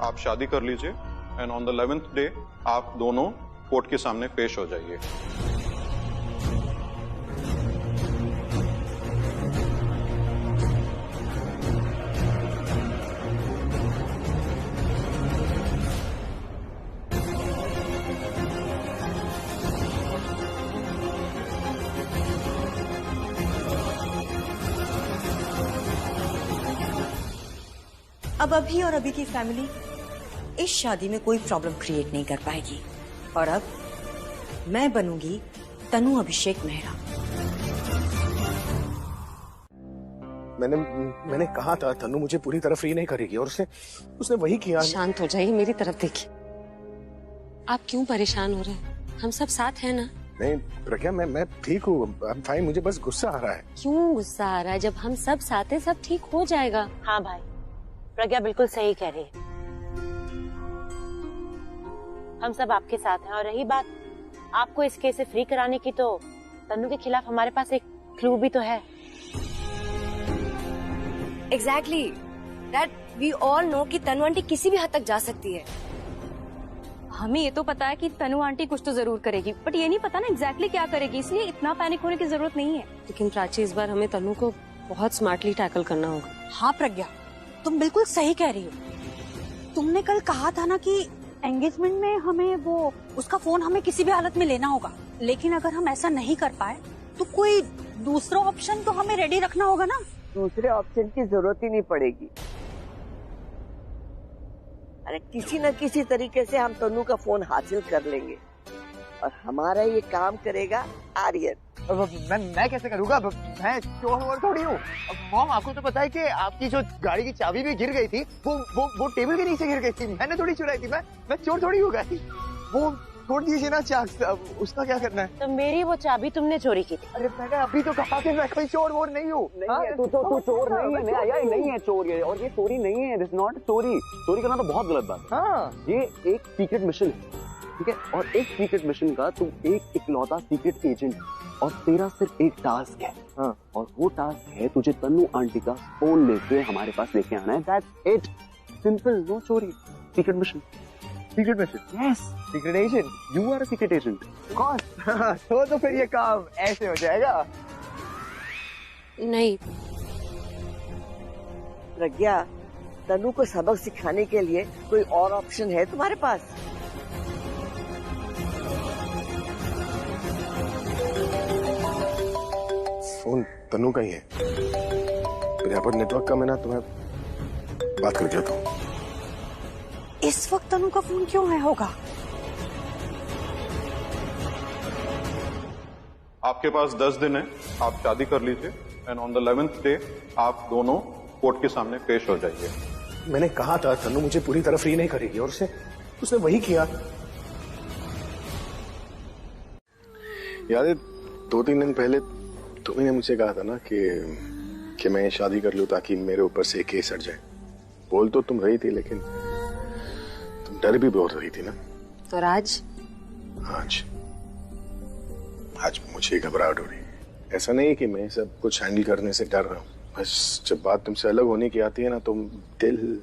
आप शादी कर लीजिए and on the 11th day आप दोनों कोर्ट के सामने पेश हो जाइए। अब अभी और अभी की फैमिली इस शादी में कोई प्रॉब्लम क्रिएट नहीं कर पाएगी, और अब मैं बनूंगी तनु अभिषेक मेहरा। मैंने कहा था तनु मुझे पूरी तरह फ्री नहीं करेगी और उसने वही किया। शांत हो जाइए, मेरी तरफ देखिए। आप क्यों परेशान हो रहे हैं? हम सब साथ हैं ना। नहीं प्रज्ञा, मैं ठीक हूँ, भाई मुझे बस गुस्सा आ रहा है। क्यों गुस्सा आ रहा है? जब हम सब साथ हैं सब ठीक हो जाएगा। हाँ भाई, प्रज्ञा बिल्कुल सही कह रही है, हम सब आपके साथ हैं। और रही बात आपको इस केस से फ्री कराने की, तो तन्नू के खिलाफ हमारे पास एक क्लू भी तो है। Exactly that we all know कि तनु आंटी किसी भी हद तक जा सकती है। हमें ये तो पता है कि तनु आंटी कुछ तो जरूर करेगी, बट ये नहीं पता ना एग्जैक्टली क्या करेगी, इसलिए इतना पैनिक होने की जरूरत नहीं है। लेकिन प्राची, इस बार हमें तनु को बहुत स्मार्टली टैकल करना होगा। हाँ प्रज्ञा, तुम बिल्कुल सही कह रही हो। तुमने कल कहा था ना कि एंगेजमेंट में हमें वो उसका फोन हमें किसी भी हालत में लेना होगा, लेकिन अगर हम ऐसा नहीं कर पाए तो कोई दूसरा ऑप्शन तो हमें रेडी रखना होगा ना। दूसरे ऑप्शन की जरूरत ही नहीं पड़ेगी। अरे किसी न किसी तरीके से हम तनु का फोन हासिल कर लेंगे और हमारा ये काम करेगा आर्यन। मैं कैसे करूँगा? मैं चोर वोर थोड़ी हूँ। मॉम, आपको तो पता है कि आपकी जो गाड़ी की चाबी भी गिर गई थी, वो टेबल के नीचे गिर गई थी। मैंने थोड़ी चुराई थी। मैं चोर थोड़ी हूँ। वो छोड़ दीजिए ना चाक, उसका क्या करना है? तो मेरी वो चाबी तुमने चोरी की थी। अरे मैंने अभी तो कहा कि मैं कोई चोर वोर नहीं हूँ। नहीं है, तू चोर नहीं है। ये नहीं है चोर, ये और ये चोरी नहीं है। दिस नॉट चोरी। चोरी करना तो बहुत गलत बात है। हाँ, ये एक सीक्रेट मिशन है, ठीक है? और एक सीक्रेट मिशन का तुम एक इकलौता सीक्रेट एजेंट, और तेरा सिर्फ एक टास्क है। हाँ, और वो टास्क है तुझे तन्नू आंटी का फोन लेके हमारे पास लेके आना है। दैट्स इट, सिंपल, नो चोरी। Secret mission. Secret mission? Yes. Secret agent? You are a secret agent. कौन? तो फिर ये काम ऐसे हो जाएगा। नहीं प्रज्ञा, तनु को सबक सिखाने के लिए कोई और ऑप्शन है तुम्हारे पास? फोन तनु का ही है, फिर यहाँ पर नेटवर्क कम है ना, तो मैं बात करके आता हूँ। इस वक्त तनु का फोन क्यों है होगा? आपके पास 10 दिन है, आप शादी कर लीजिए and on the 11th day आप दोनों कोर्ट के सामने पेश हो जाइए। मैंने कहा था तनु मुझे पूरी तरह फ्री नहीं करेगी और उसने वही किया। याद है 2-3 दिन पहले तुमने मुझे कहा था ना कि मैं शादी कर लूं ताकि मेरे ऊपर से केस हट जाए। बोल तो तुम रही थी, लेकिन तुम डर भी बहुत रही थी ना। और आज मुझे घबराहट हो रही है। ऐसा नहीं कि मैं सब कुछ हैंडल करने से डर रहा हूँ, बस जब बात तुमसे अलग होने की आती है ना, तो दिल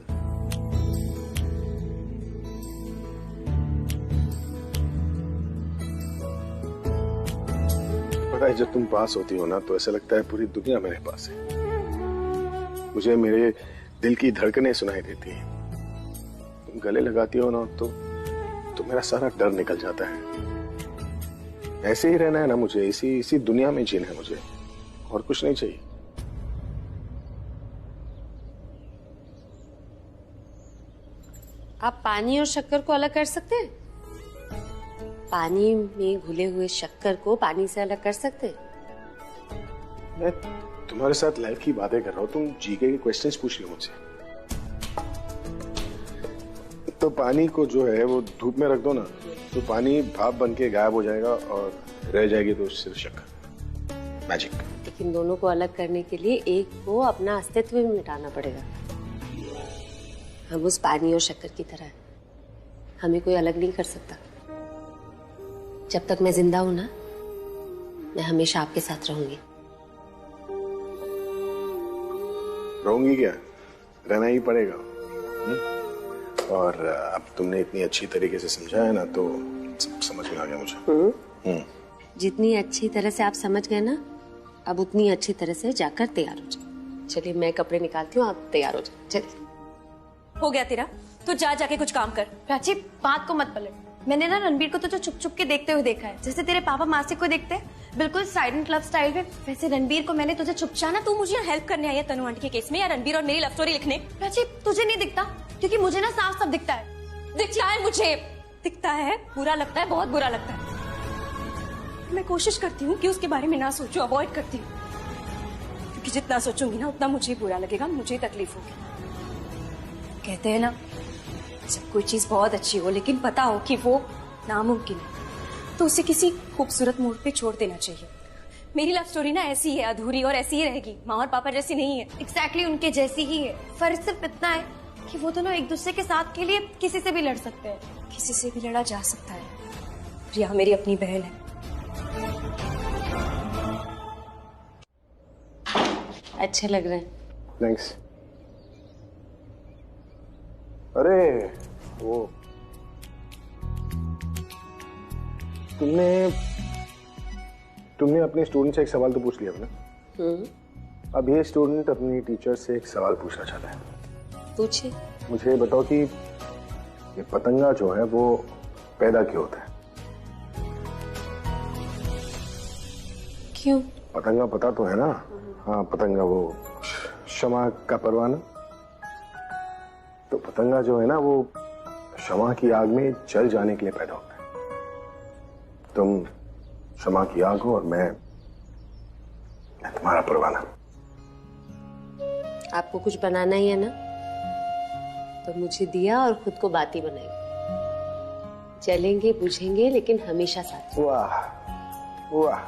पता है, जब तुम पास होती हो ना तो ऐसा लगता है पूरी दुनिया मेरे पास है। मुझे मेरे दिल की धड़कनें सुनाई देती है। तुम गले लगाती हो ना तो मेरा सारा डर निकल जाता है। ऐसे ही रहना है ना मुझे, इसी दुनिया में जीना है मुझे, और कुछ नहीं चाहिए। आप पानी और शक्कर को अलग कर सकते हैं? पानी में घुले हुए शक्कर को पानी से अलग कर सकते हैं? मैं तुम्हारे साथ लाइफ की बातें कर रहा हूँ, तुम जीके के क्वेश्चंस पूछ रही हो मुझसे। तो पानी को जो है वो धूप में रख दो ना, तो पानी भाप बन के गायब हो जाएगा और रह जाएगी तो सिर्फ शक्कर। मैजिक। लेकिन दोनों को अलग करने के लिए एक को अपना अस्तित्व भी मिटाना पड़ेगा। हम उस पानी और शक्कर की तरह, हमें कोई अलग नहीं कर सकता। जब तक मैं जिंदा हूं ना, मैं हमेशा आपके साथ रहूंगी। रहूंगी क्या, रहना ही पड़ेगा। और अब तुमने इतनी अच्छी तरीके से समझाया ना, तो समझ में आ गया मुझे। जितनी अच्छी तरह से आप समझ गए ना, अब उतनी अच्छी तरह से जाकर तैयार हो जाए। चलिए मैं कपड़े निकालती हूँ, आप तैयार हो जाए। चलिए। हो गया तेरा, तो जाके कुछ काम कर। प्राची, बात को मत पलट। मैंने ना रणबीर को तो जो छुप के देखते हुए देखा है, जैसे तेरे पापा मासिक को देखते हैं, बिल्कुल साइलेंट क्लब स्टाइल में, वैसे रणबीर को मैंने तुझे ना तू मुझे हेल्प करने आई है तनु आंटी के केस में, या रणबीर और मेरी लव स्टोरी लिखने? प्राची, तुझे नहीं दिखता? क्योंकि मुझे ना साफ साफ दिखता है। दिखता है मुझे, दिखता है, बुरा लगता है, बहुत बुरा लगता है। मैं कोशिश करती हूँ कि उसके बारे में ना सोचूं, अवॉइड करती हूँ, क्योंकि जितना सोचूंगी ना उतना मुझे बुरा लगेगा, मुझे तकलीफ होगी। कहते हैं ना जब कोई चीज बहुत अच्छी हो लेकिन पता हो कि वो नामुमकिन है तो उसे किसी खूबसूरत मोड़ पे छोड़ देना चाहिए। मेरी लव स्टोरी ना ऐसी है, अधूरी और ऐसी ही रहेगी, माँ और पापा जैसी नहीं है। एग्जैक्टली उनके जैसी ही है। फर्क सिर्फ इतना है कि वो दोनों एक दूसरे के साथ के लिए किसी से भी लड़ सकते हैं। किसी से भी लड़ा जा सकता है। रिया मेरी अपनी बहन है। अच्छे लग रहे हैं। थैंक्स। अरे वो तुमने अपने स्टूडेंट से एक सवाल तो पूछ लिया अपने। अब ये स्टूडेंट अपनी टीचर से एक सवाल पूछना चाहता है। पूछे। मुझे बताओ कि ये पतंगा जो है वो पैदा क्यों होता है? क्यों? पतंगा पता तो है ना? हाँ, पतंगा वो शमा का परवाना। तो पतंगा जो है ना वो शमा की आग में जल जाने के लिए पैदा होता है। तुम शमा की आग हो और मैं तुम्हारा परवाना। आपको कुछ बनाना ही है ना, तो मुझे दिया और खुद को बाती बनाई। चलेंगे बुझेंगे लेकिन हमेशा साथ। वाह वाह,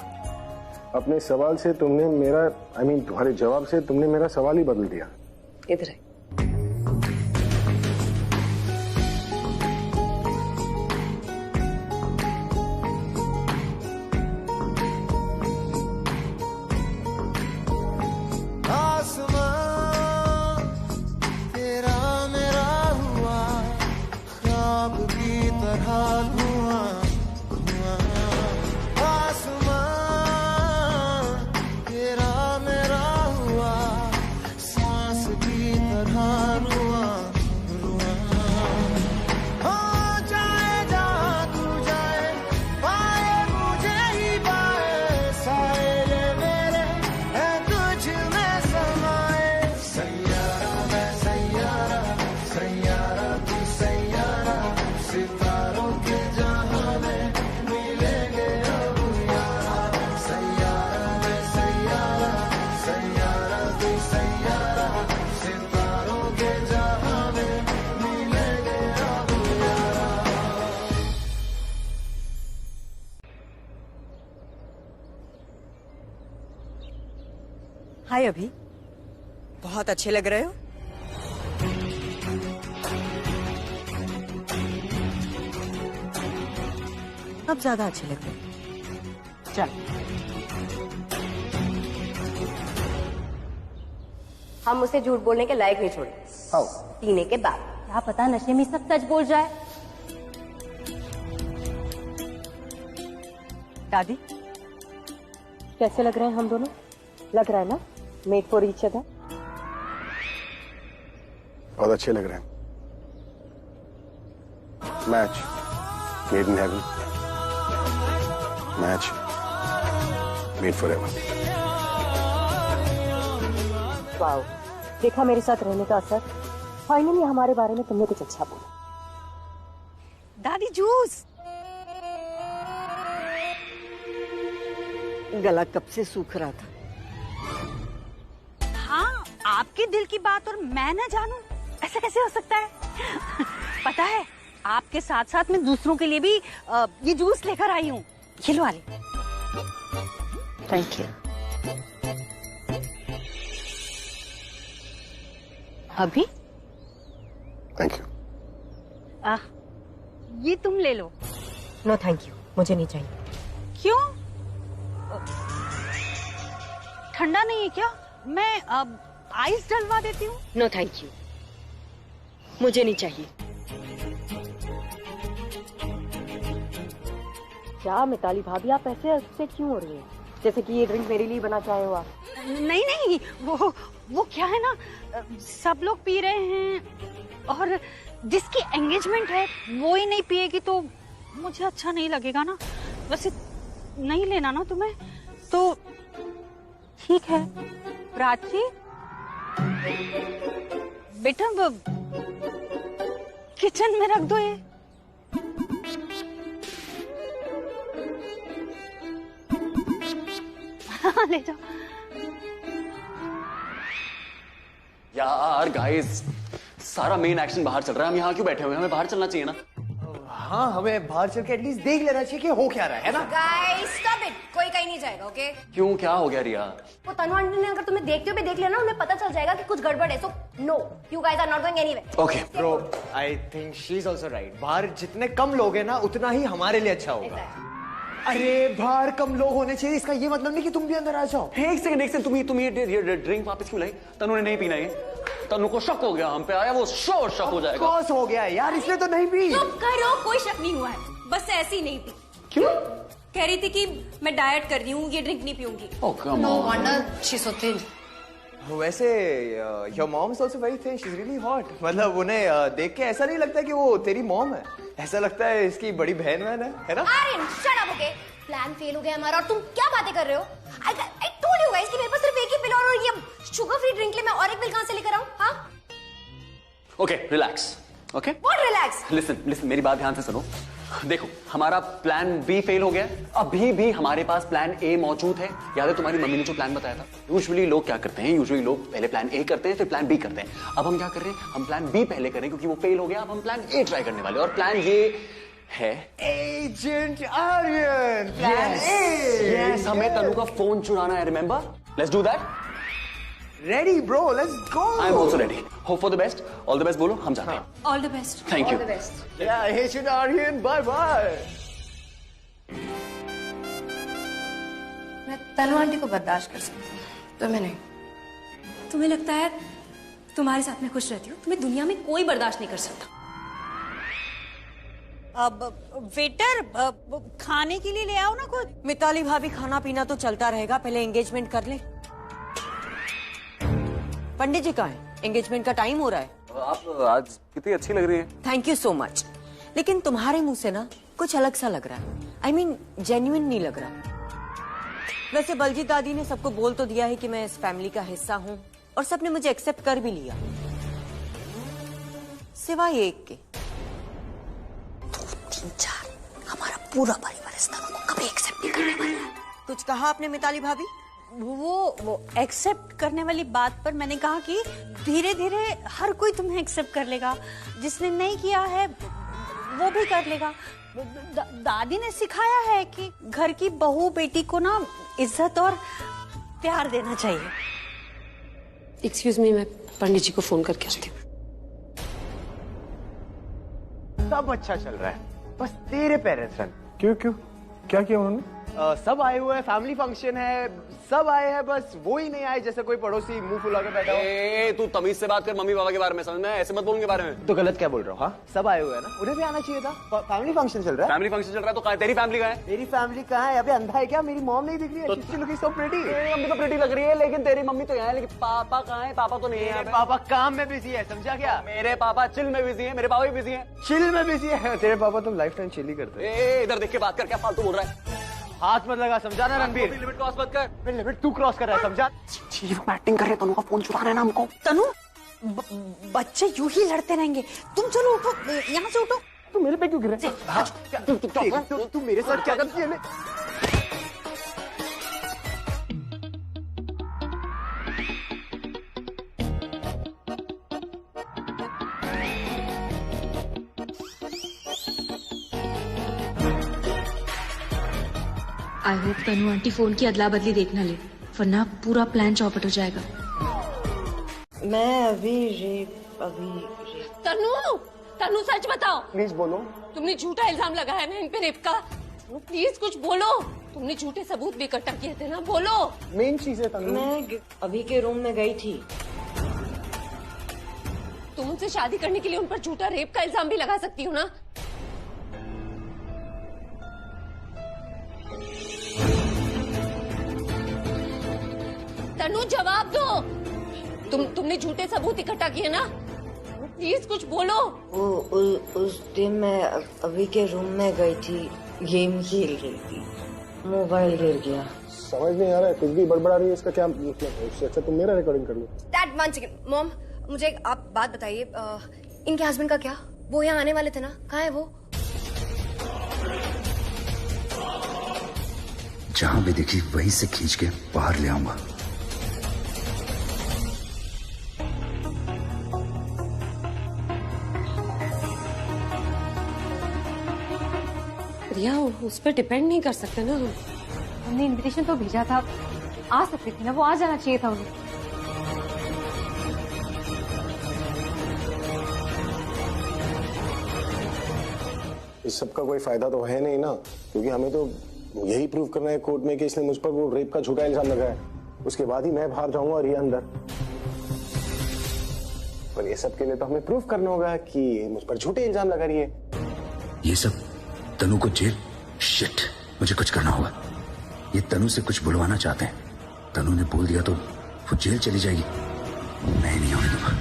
अपने सवाल से तुमने मेरा तुम्हारे जवाब से तुमने मेरा सवाल ही बदल दिया। इधर है। हाय अभी, बहुत अच्छे लग रहे हो। अब ज्यादा अच्छे लग रहे हो। चल। हम उसे झूठ बोलने के लायक नहीं छोड़े। पीने के बाद क्या पता नशे में सब सच बोल जाए। दादी, कैसे लग रहे हैं हम दोनों? लग रहा है ना मेड फॉर ईच अदर? बहुत अच्छे लग रहे हैं। Match made in heaven, match made for ever. Wow, देखा मेरे साथ रहने का असर। फाइनली हमारे बारे में तुमने कुछ अच्छा बोला। दादी जूस। गला कब से सूख रहा था। हाँ, आपके दिल की बात और मैं न जानूं, ऐसा कैसे हो सकता है? पता है, आपके साथ साथ मैं दूसरों के लिए भी ये जूस लेकर आई हूँ। ये लो वाले। Thank you. अभी? Thank you. ये तुम ले लो। नो थैंक यू, मुझे नहीं चाहिए। क्यों? ठंडा नहीं है क्या? मैं आइस डलवा देती हूँ। नो थैंक यू, मुझे नहीं चाहिए। क्या मिताली भाभी, आप ऐसे अपसेट क्यों हो रही हैं? जैसे कि ये ड्रिंक मेरे लिए बना चाहे हो आप। नहीं नहीं, वो क्या है ना, सब लोग पी रहे हैं और जिसकी एंगेजमेंट है वो ही नहीं पिएगी तो मुझे अच्छा नहीं लगेगा ना। वैसे नहीं लेना ना तुम्हें तो ठीक है। प्राची बेटा, किचन में रख दो ये। हाँ, ले जाओ। यार गाइस, सारा मेन एक्शन बाहर चल रहा है, हम यहाँ क्यों बैठे हुए हैं? हमें बाहर चलना चाहिए ना। हाँ, हमें बाहर चल के एटलीस्ट देख लेना चाहिए कि हो क्या रहा है ना। गाइस स्टॉप इट, कोई कहीं नहीं जाएगा, ओके? क्यों, क्या हो गया रिया? वो तनु आंटी ने अगर तुम्हें देखते हुए देख लिया ना, उन्हें पता चल जाएगा कि कुछ गड़बड़ है। So no, you guys are not going anywhere. Okay bro, I think she is also right. बाहर जितने कम लोग हैं ना, उतना ही हमारे लिए अच्छा होगा। अरे बाहर कम लोग होने चाहिए, इसका ये मतलब नहीं कि तुम भी अंदर आ जाओ। एक सेकंड, तुम ये ड्रिंक वापस क्यों लाई? तनु ने नहीं पीना ये। तनु को शक हो गया हम पे, आया वो शक हो जाएगा। कॉस हो गया यार, इसने तो नहीं पी। चुप करो, कोई शक नहीं हुआ है, बस ऐसे ही नहीं पी। क्यों? कह रही थी कि मैं डाइट कर रही हूँ, ये ड्रिंक नहीं पीऊंगी। Oh come on. No wonder she is so thin. वैसे your mom is also very thin, she is really hot. मतलब उन्हें देख के ऐसा नहीं लगता कि वो तेरी मॉम है, ऐसा लगता है इसकी बड़ी बहन है ना? Aryan shut up, okay? Plan fail हो गया हमारा और तुम क्या बातें कर रहे हो? आई टोल्ड यू गाइस कि मेरे पास सिर्फ एक ही पिल और ये शुगर फ्री ड्रिंक ले, मैं और एक पिल कहां से लेकर आऊं? हां okay relax, okay? What relax? Listen मेरी बात ध्यान से सुनो। देखो, हमारा प्लान बी फेल हो गया, अभी भी हमारे पास प्लान ए मौजूद है। याद है तुम्हारी मम्मी ने जो प्लान बताया था? यूजुअली लोग क्या करते हैं, यूजुअली लोग पहले प्लान ए करते हैं फिर प्लान बी करते हैं। अब हम क्या कर रहे हैं, हम प्लान बी पहले करें क्योंकि वो फेल हो गया। अब हम प्लान ए ट्राई करने वाले, और प्लान ये है agent Aryan. Plan A. Yes, हमें तनु का फोन चुराना है, remember? Let's do that. Ready bro, let's go. I am also ready. Hope for the best, all the best बोलो, हम जाते हैं। All the best. Thank you. All the best. या एजेंट आर्यन, बाय बाय। मैं तनु आंटी को बर्दाश्त कर सकती हूँ, तुम्हें नहीं। तुम्हें लगता है तुम्हारे साथ में खुश रहती हूँ? तुम्हें दुनिया में कोई बर्दाश्त नहीं कर सकता। अब वेटर खाने के लिए ले आओ ना कुछ। मिताली भाभी, खाना पीना तो चलता रहेगा, पहले एंगेजमेंट कर ले। पंडित जी कहाँ हैं? एंगेजमेंट का टाइम हो रहा है। आप आज कितनी अच्छी लग रही है। थैंक यू सो मच, लेकिन तुम्हारे मुंह से ना कुछ अलग सा लग रहा है। आई मीन जेन्युइन नहीं लग रहा। वैसे बलजीत दादी ने सबको बोल तो दिया है कि मैं इस फैमिली का हिस्सा हूँ, और सबने मुझे एक्सेप्ट कर भी लिया, सिवाय एक के। 2-3-4 हमारा पूरा परिवार इस तरह को कभी एक्सेप्ट नहीं करने वाला है। कुछ कहा आपने मिताली भाभी? वो एक्सेप्ट करने वाली बात पर मैंने कहा कि धीरे धीरे हर कोई तुम्हें एक्सेप्ट कर लेगा, जिसने नहीं किया है वो भी कर लेगा। दादी ने सिखाया है कि घर की बहू बेटी को ना इज्जत और प्यार देना चाहिए। एक्सक्यूज मी, मैं पंडित जी को फोन करके आती हूँ। सब अच्छा चल रहा है, बस तेरे पेरेंट्स हैं। क्यों क्या किया उन्होंने? सब आए हुए हैं, फैमिली फंक्शन है, सब आए हैं, बस वो ही नहीं आए जैसे कोई पड़ोसी मुंह फुला के बैठा हो। तू तमीज से बात कर मम्मी पापा के बारे में, समझ में? ऐसे मत बोल उनके बारे में। तो गलत क्या बोल रहा हूँ? हाँ, सब आए हुए हैं ना, उन्हें भी आना चाहिए था। फैमिली फंक्शन चल रहा है। फैमिली फंक्शन चल रहा है तो कहाँ है? तेरी फैमिली कहाँ है? मेरी फैमिली कहाँ है? अबे अंधा है क्या? मेरी मॉम नहीं दिख रही है? तो She's looking so pretty। तेरी मम्मी तो प्रिटी लग रही है, लेकिन तेरी मम्मी तो यहाँ है, लेकिन पापा कहाँ है? पापा तो नहीं है। मेरे पापा काम में बिजी है, समझा क्या? मेरे पापा चिल में बिजी है, मेरे पापा भी बिजी है। चिल में बिजी है? तेरे पापा तो लाइफ टाइम चिल ही करते हैं। इधर देख के बात कर, क्या फालतू बोल रहा है? हाथ मत लगा, समझा ना रणबीर? लिमिट क्रॉस मत कर। लिमिट तू क्रॉस कर रहा है, समझा? एक्टिंग कर रहे, तनु का फोन चुरा रहे ना हमको। तनु, बच्चे यूं ही लड़ते रहेंगे, तुम चलो उठो, यहाँ से उठो। तू मेरे पे क्यों गिर रहा है? तू मेरे साथ क्या करती है? I hope Tanu aunty phone की अदला बदली देखना ले, वरना पूरा प्लान चौपट हो जाएगा। मैं अभी तनु सच बताओ। प्लीज बोलो। तुमने झूठा इल्जाम लगाया ना इन पे रेप का। प्लीज कुछ बोलो। तुमने झूठे सबूत भी इकट्ठा किए थे ना, बोलो। मेन चीज है तनु। मैं अभी के रूम में गई थी। तुम उनसे शादी करने के लिए उन पर झूठा रेप का इल्जाम भी लगा सकती हो ना। तनु जवाब दो। तुमने झूठे सबूत इकट्ठा किए ना, प्लीज कुछ बोलो। उस दिन मैं अभी के रूम में गई थी, गेम खेल रही थी, मोबाइल गिर गया। समझ नहीं आ रहा है, कुछ भी बड़बड़ा रही है, इसका क्या मतलब है? उससे अच्छा तुम मेरा रिकॉर्डिंग कर लो। Dad, one second. मॉम, मुझे आप बात बताइए, इनके हस्बैंड का क्या? वो यहाँ आने वाले थे ना, कहाँ है वो? जहां भी दिखी वहीं से खींच के बाहर ले आऊंगा। दिया, उस पर डिपेंड नहीं कर सकते ना हम। हमने इनविटेशन तो भेजा था, आ सकती थी ना, वो आ जाना चाहिए था उन्हें। इस सब का कोई फायदा तो है नहीं ना, क्योंकि हमें तो यही प्रूव करना है कोर्ट में कि इसने मुझ पर वो रेप का झूठा इल्जाम लगाया। उसके बाद ही मैं बाहर जाऊंगा और ये अंदर। पर ये सब के लिए तो हमें प्रूव करना होगा कि मुझ पर झूठे इल्जाम लगा रही है। ये सब तनु को जेल, शिट, मुझे कुछ करना होगा। ये तनु से कुछ बुलवाना चाहते हैं। तनु ने बोल दिया तो वो जेल चली जाएगी। मैं नहीं होने दूंगा।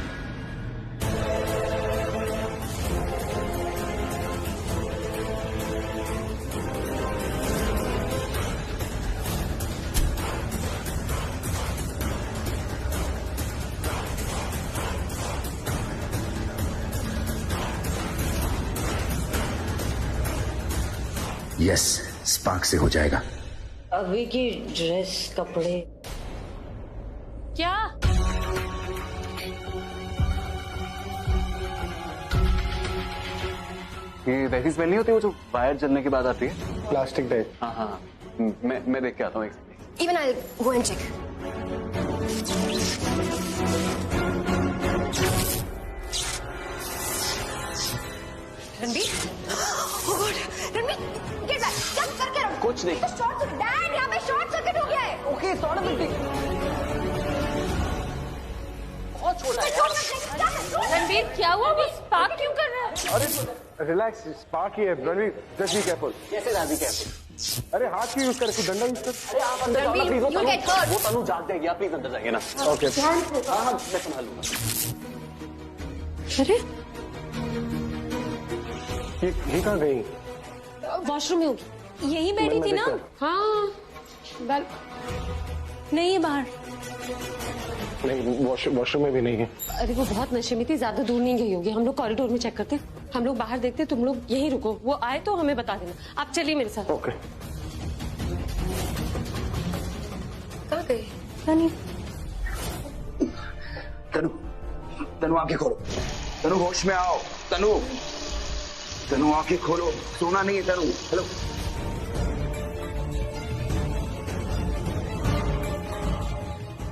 यस, स्पार्क से हो जाएगा। अभी की ड्रेस, कपड़े क्या? ये वैसी स्मेल नहीं होती वो जो वायर जलने के बाद आती है? Plastic type. हाँ हाँ, मैं देख के आता हूँ। Even I'll go and check. Ranbir, oh God, Ranbir, get back, jump करके रहो। कुछ नहीं। शॉर्ट सर्किट, डैड, यहाँ पे शॉर्ट सर्किट हो गया है। Okay, sorry Ranbir. बहुत छोटा है। रणबीर क्या हुआ? वो स्पार्क क्यों कर रहा है? अरे रिलैक्स, स्पार्क ही है रणवीर, जस्ट बी केयरफुल। कैसे दादी केयरफुल? अरे हाथ क्यों यूज कर, कुछ डंडा यूज कर। अरे आप अंदर जाओ ना प्लीज, You'll get hurt. वो तनु जाग जाएगी, आप प्लीज अंदर जाइए ना। ओके। हाँ हाँ, मैं संभाल लूंगा। अरे ये कहाँ गई? वॉशरूम में होगी। यही बैठी थी ना? हाँ, बैल नहीं है बाहर। नहीं, वॉशरूम में भी नहीं है। अरे वो बहुत नशे में थी, ज्यादा दूर नहीं गई होगी। हम लोग कॉरिडोर में चेक करते हैं, हम लोग बाहर देखते, तुम लोग यहीं रुको, वो आए तो हमें बता देना। आप चलिए मेरे साथ। ओके। कहाँ गए? तनु, तनु आंखें खोलो। तनु होश में आओ। तनु, तनु आंखें खोलो। सोना नहीं है तनु। हेलो।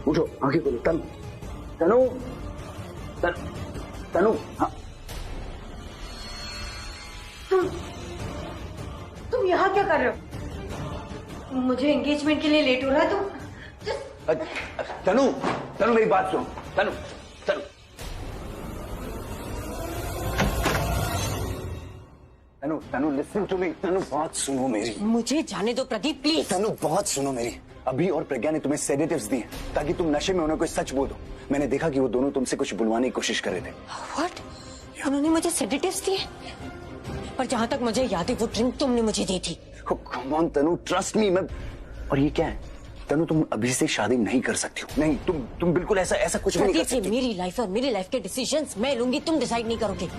उठो, आंखें खोलो। तनु, तनु, तनु, हाँ। तुम यहाँ क्या कर रहे हो? मुझे एंगेजमेंट के लिए लेट हो रहा है। तुम तनु, तनु मेरी बात सुनो। तनु, तनु, तनु, तनु लिसन टू मी। तनु बात सुनो मेरी। मुझे जाने दो प्रदीप, प्लीज। तनु बहुत सुनो मेरी। अभी और प्रज्ञा ने तुम्हें सेडेटिव्स दिए ताकि तुम नशे में उन्हें कोई सच बोल दो। मैंने देखा कि वो दोनों तुमसे कुछ बुलवाने की कोशिश कर रहे थे। व्हाट? उन्होंने मुझे सेडेटिव्स दिए? पर जहां तक मुझे याद है वो ड्रिंक तुमने मुझे दी थी। Come on Tanu, trust me. मैं और ये क्या है तनु, तुम अभी से शादी नहीं कर सकती हो। नहीं, तुम बिल्कुल ऐसा कुछ भी नहीं कर सकती। मेरी लाइफ और मेरी लाइफ के डिसीजंस मैं लूंगी, तुम डिसाइड नहीं करोगे।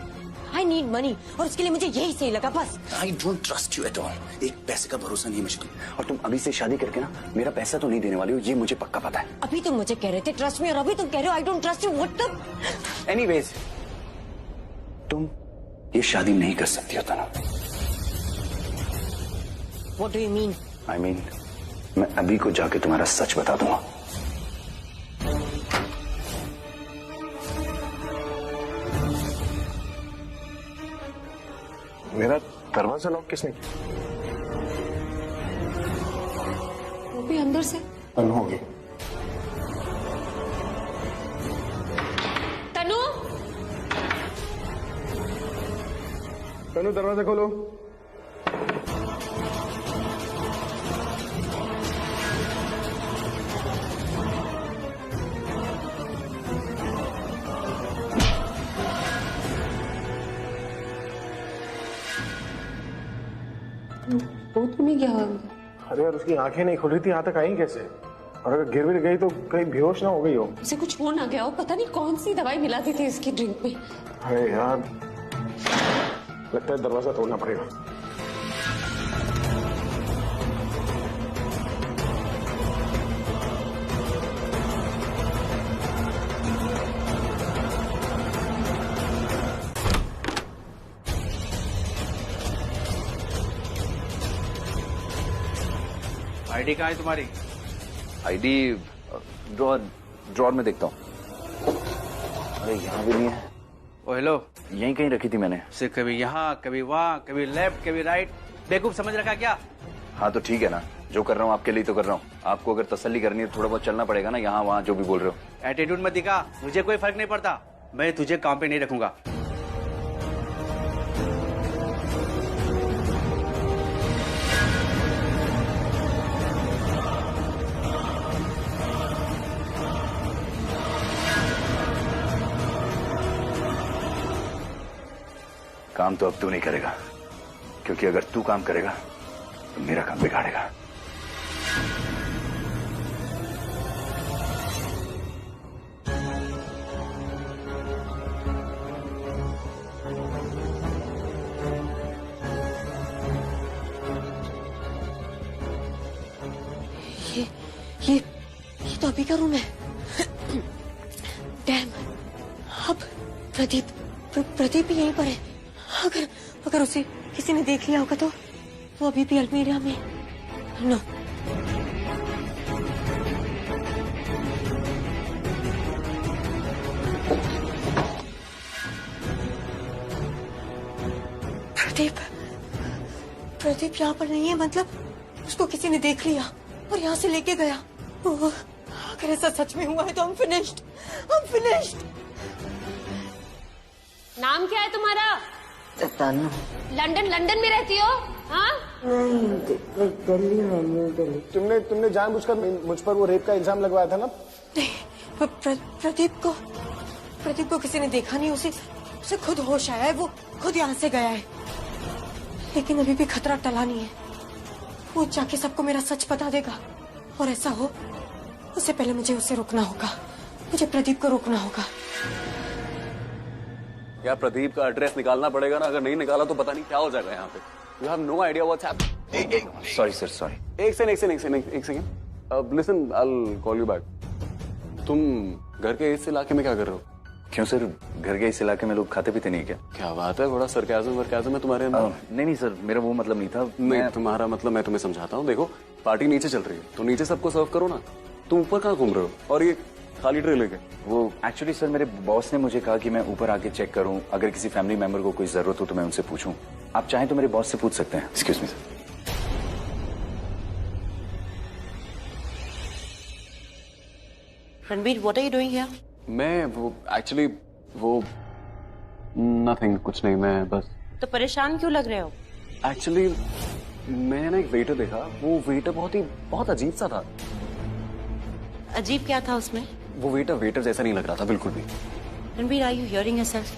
आई नीड मनी और उसके लिए मुझे यही सही लगा बस। आई don't trust you at all. एक पैसे का भरोसा नहीं मुझे तुम। और तुम अभी से शादी करके ना मेरा पैसा तो नहीं देने वाली हो, ये मुझे पक्का पता है। अभी तुम मुझे कह रहे थे ट्रस्ट मी और अभी तुम कह रहे हो I don't trust you. What the? Anyways, तुम ये शादी नहीं कर सकती हो Tanu. What do you mean? I mean, मैं अभी को जाके तुम्हारा सच बता दूंगा। मेरा दरवाजा लॉक किसने किया? वो भी अंदर से। तनु होगी। तनु, तनु दरवाजा खोलो। वो तो नहीं गया अंदर। अरे यार, उसकी आंखें नहीं खुल रही थी, यहाँ तक आई कैसे? और अगर गिर विर गई तो कहीं बेहोश ना हो गई हो। उसे कुछ हो ना गया हो, पता नहीं कौन सी दवाई मिलाती थी इसकी ड्रिंक में। अरे यार, लगता है दरवाजा तोड़ना पड़ेगा। आईडी कहाँ है तुम्हारी? आईडी ड्रॉर में देखता हूँ। अरे यहाँ भी नहीं है। ओ हेलो, यहीं कहीं रखी थी मैंने। से कभी यहाँ कभी वहाँ, कभी लेफ्ट कभी राइट, बेवकूफ समझ रखा क्या? हाँ तो ठीक है ना, जो कर रहा हूँ आपके लिए तो कर रहा हूँ। आपको अगर तसल्ली करनी है तो थोड़ा बहुत चलना पड़ेगा ना, यहाँ वहाँ जो भी बोल रहे हो। एटीट्यूड मत दिखा, मुझे कोई फर्क नहीं पड़ता। मैं तुझे काम पे नहीं रखूंगा। काम तो अब तू नहीं करेगा, क्योंकि अगर तू काम करेगा तो मेरा काम बिगाड़ेगा। ये तो अभी का रूम है। डैम, अब प्रदीप भी यहीं पर है। अगर उसे किसी ने देख लिया होगा तो वो अभी भी अल्मीरा में। नो, प्रदीप यहाँ पर नहीं है, मतलब उसको किसी ने देख लिया और यहाँ से लेके गया। अगर ऐसा सच में हुआ है तो I'm finished. नाम क्या है तुम्हारा? तनु। लंदन में रहती हो? हाँ? नहीं, दिल्ली में, न्यू दिल्ली। तुमने जानबूझकर मुझ पर वो रेप का इल्जाम लगवाया था ना? नहीं, प्रदीप को किसी ने देखा नहीं। उसे खुद होश आया है, वो खुद यहाँ से गया है। लेकिन अभी भी खतरा टला नहीं है। वो जाके सबको मेरा सच बता देगा और ऐसा हो उससे पहले मुझे उसे रोकना होगा। मुझे प्रदीप को रोकना होगा। क्या प्रदीप का एड्रेस निकालना पड़ेगा ना, अगर नहीं निकाला तो पता नहीं क्या हो जाएगा यहाँ पे। You have no idea what's happening. Sorry sir, sorry. एक second. Listen, I will call you back. तुम घर के इस इलाके में क्या कर रहे हो? क्यों सर, घर के इस इलाके में लोग खाते पीते नहीं क्या? क्या बात है, बड़ा सरकाज़म है तुम्हारे अंदर। नहीं सर, मेरा वो मतलब नहीं था। नहीं, तुम्हारा मतलब मैं तुम्हें समझाता हूँ। देखो, पार्टी नीचे चल रही है तो नीचे सबको सर्व करो ना। तुम ऊपर कहाँ घूम रहे हो और ये खाली ट्रे लेके? वो एक्चुअली सर मेरे बॉस ने मुझे कहा कि मैं ऊपर आके चेक करूं, अगर किसी फैमिली मेंबर को कोई जरूरत हो तो मैं उनसे पूछूं। आप चाहें तो मेरे बॉस से पूछ सकते हैं। Excuse me sir. Ranbir, what are you doing here? मैं वो नथिंग, कुछ नहीं, मैं बस। तो परेशान क्यों लग रहे हो? एक्चुअली मैंने ना एक वेटर देखा। वो वेटर बहुत अजीब सा था। अजीब क्या था उसमें? वो वेटर जैसा नहीं लग रहा था बिल्कुल भी। Ranbir, are you hearing yourself?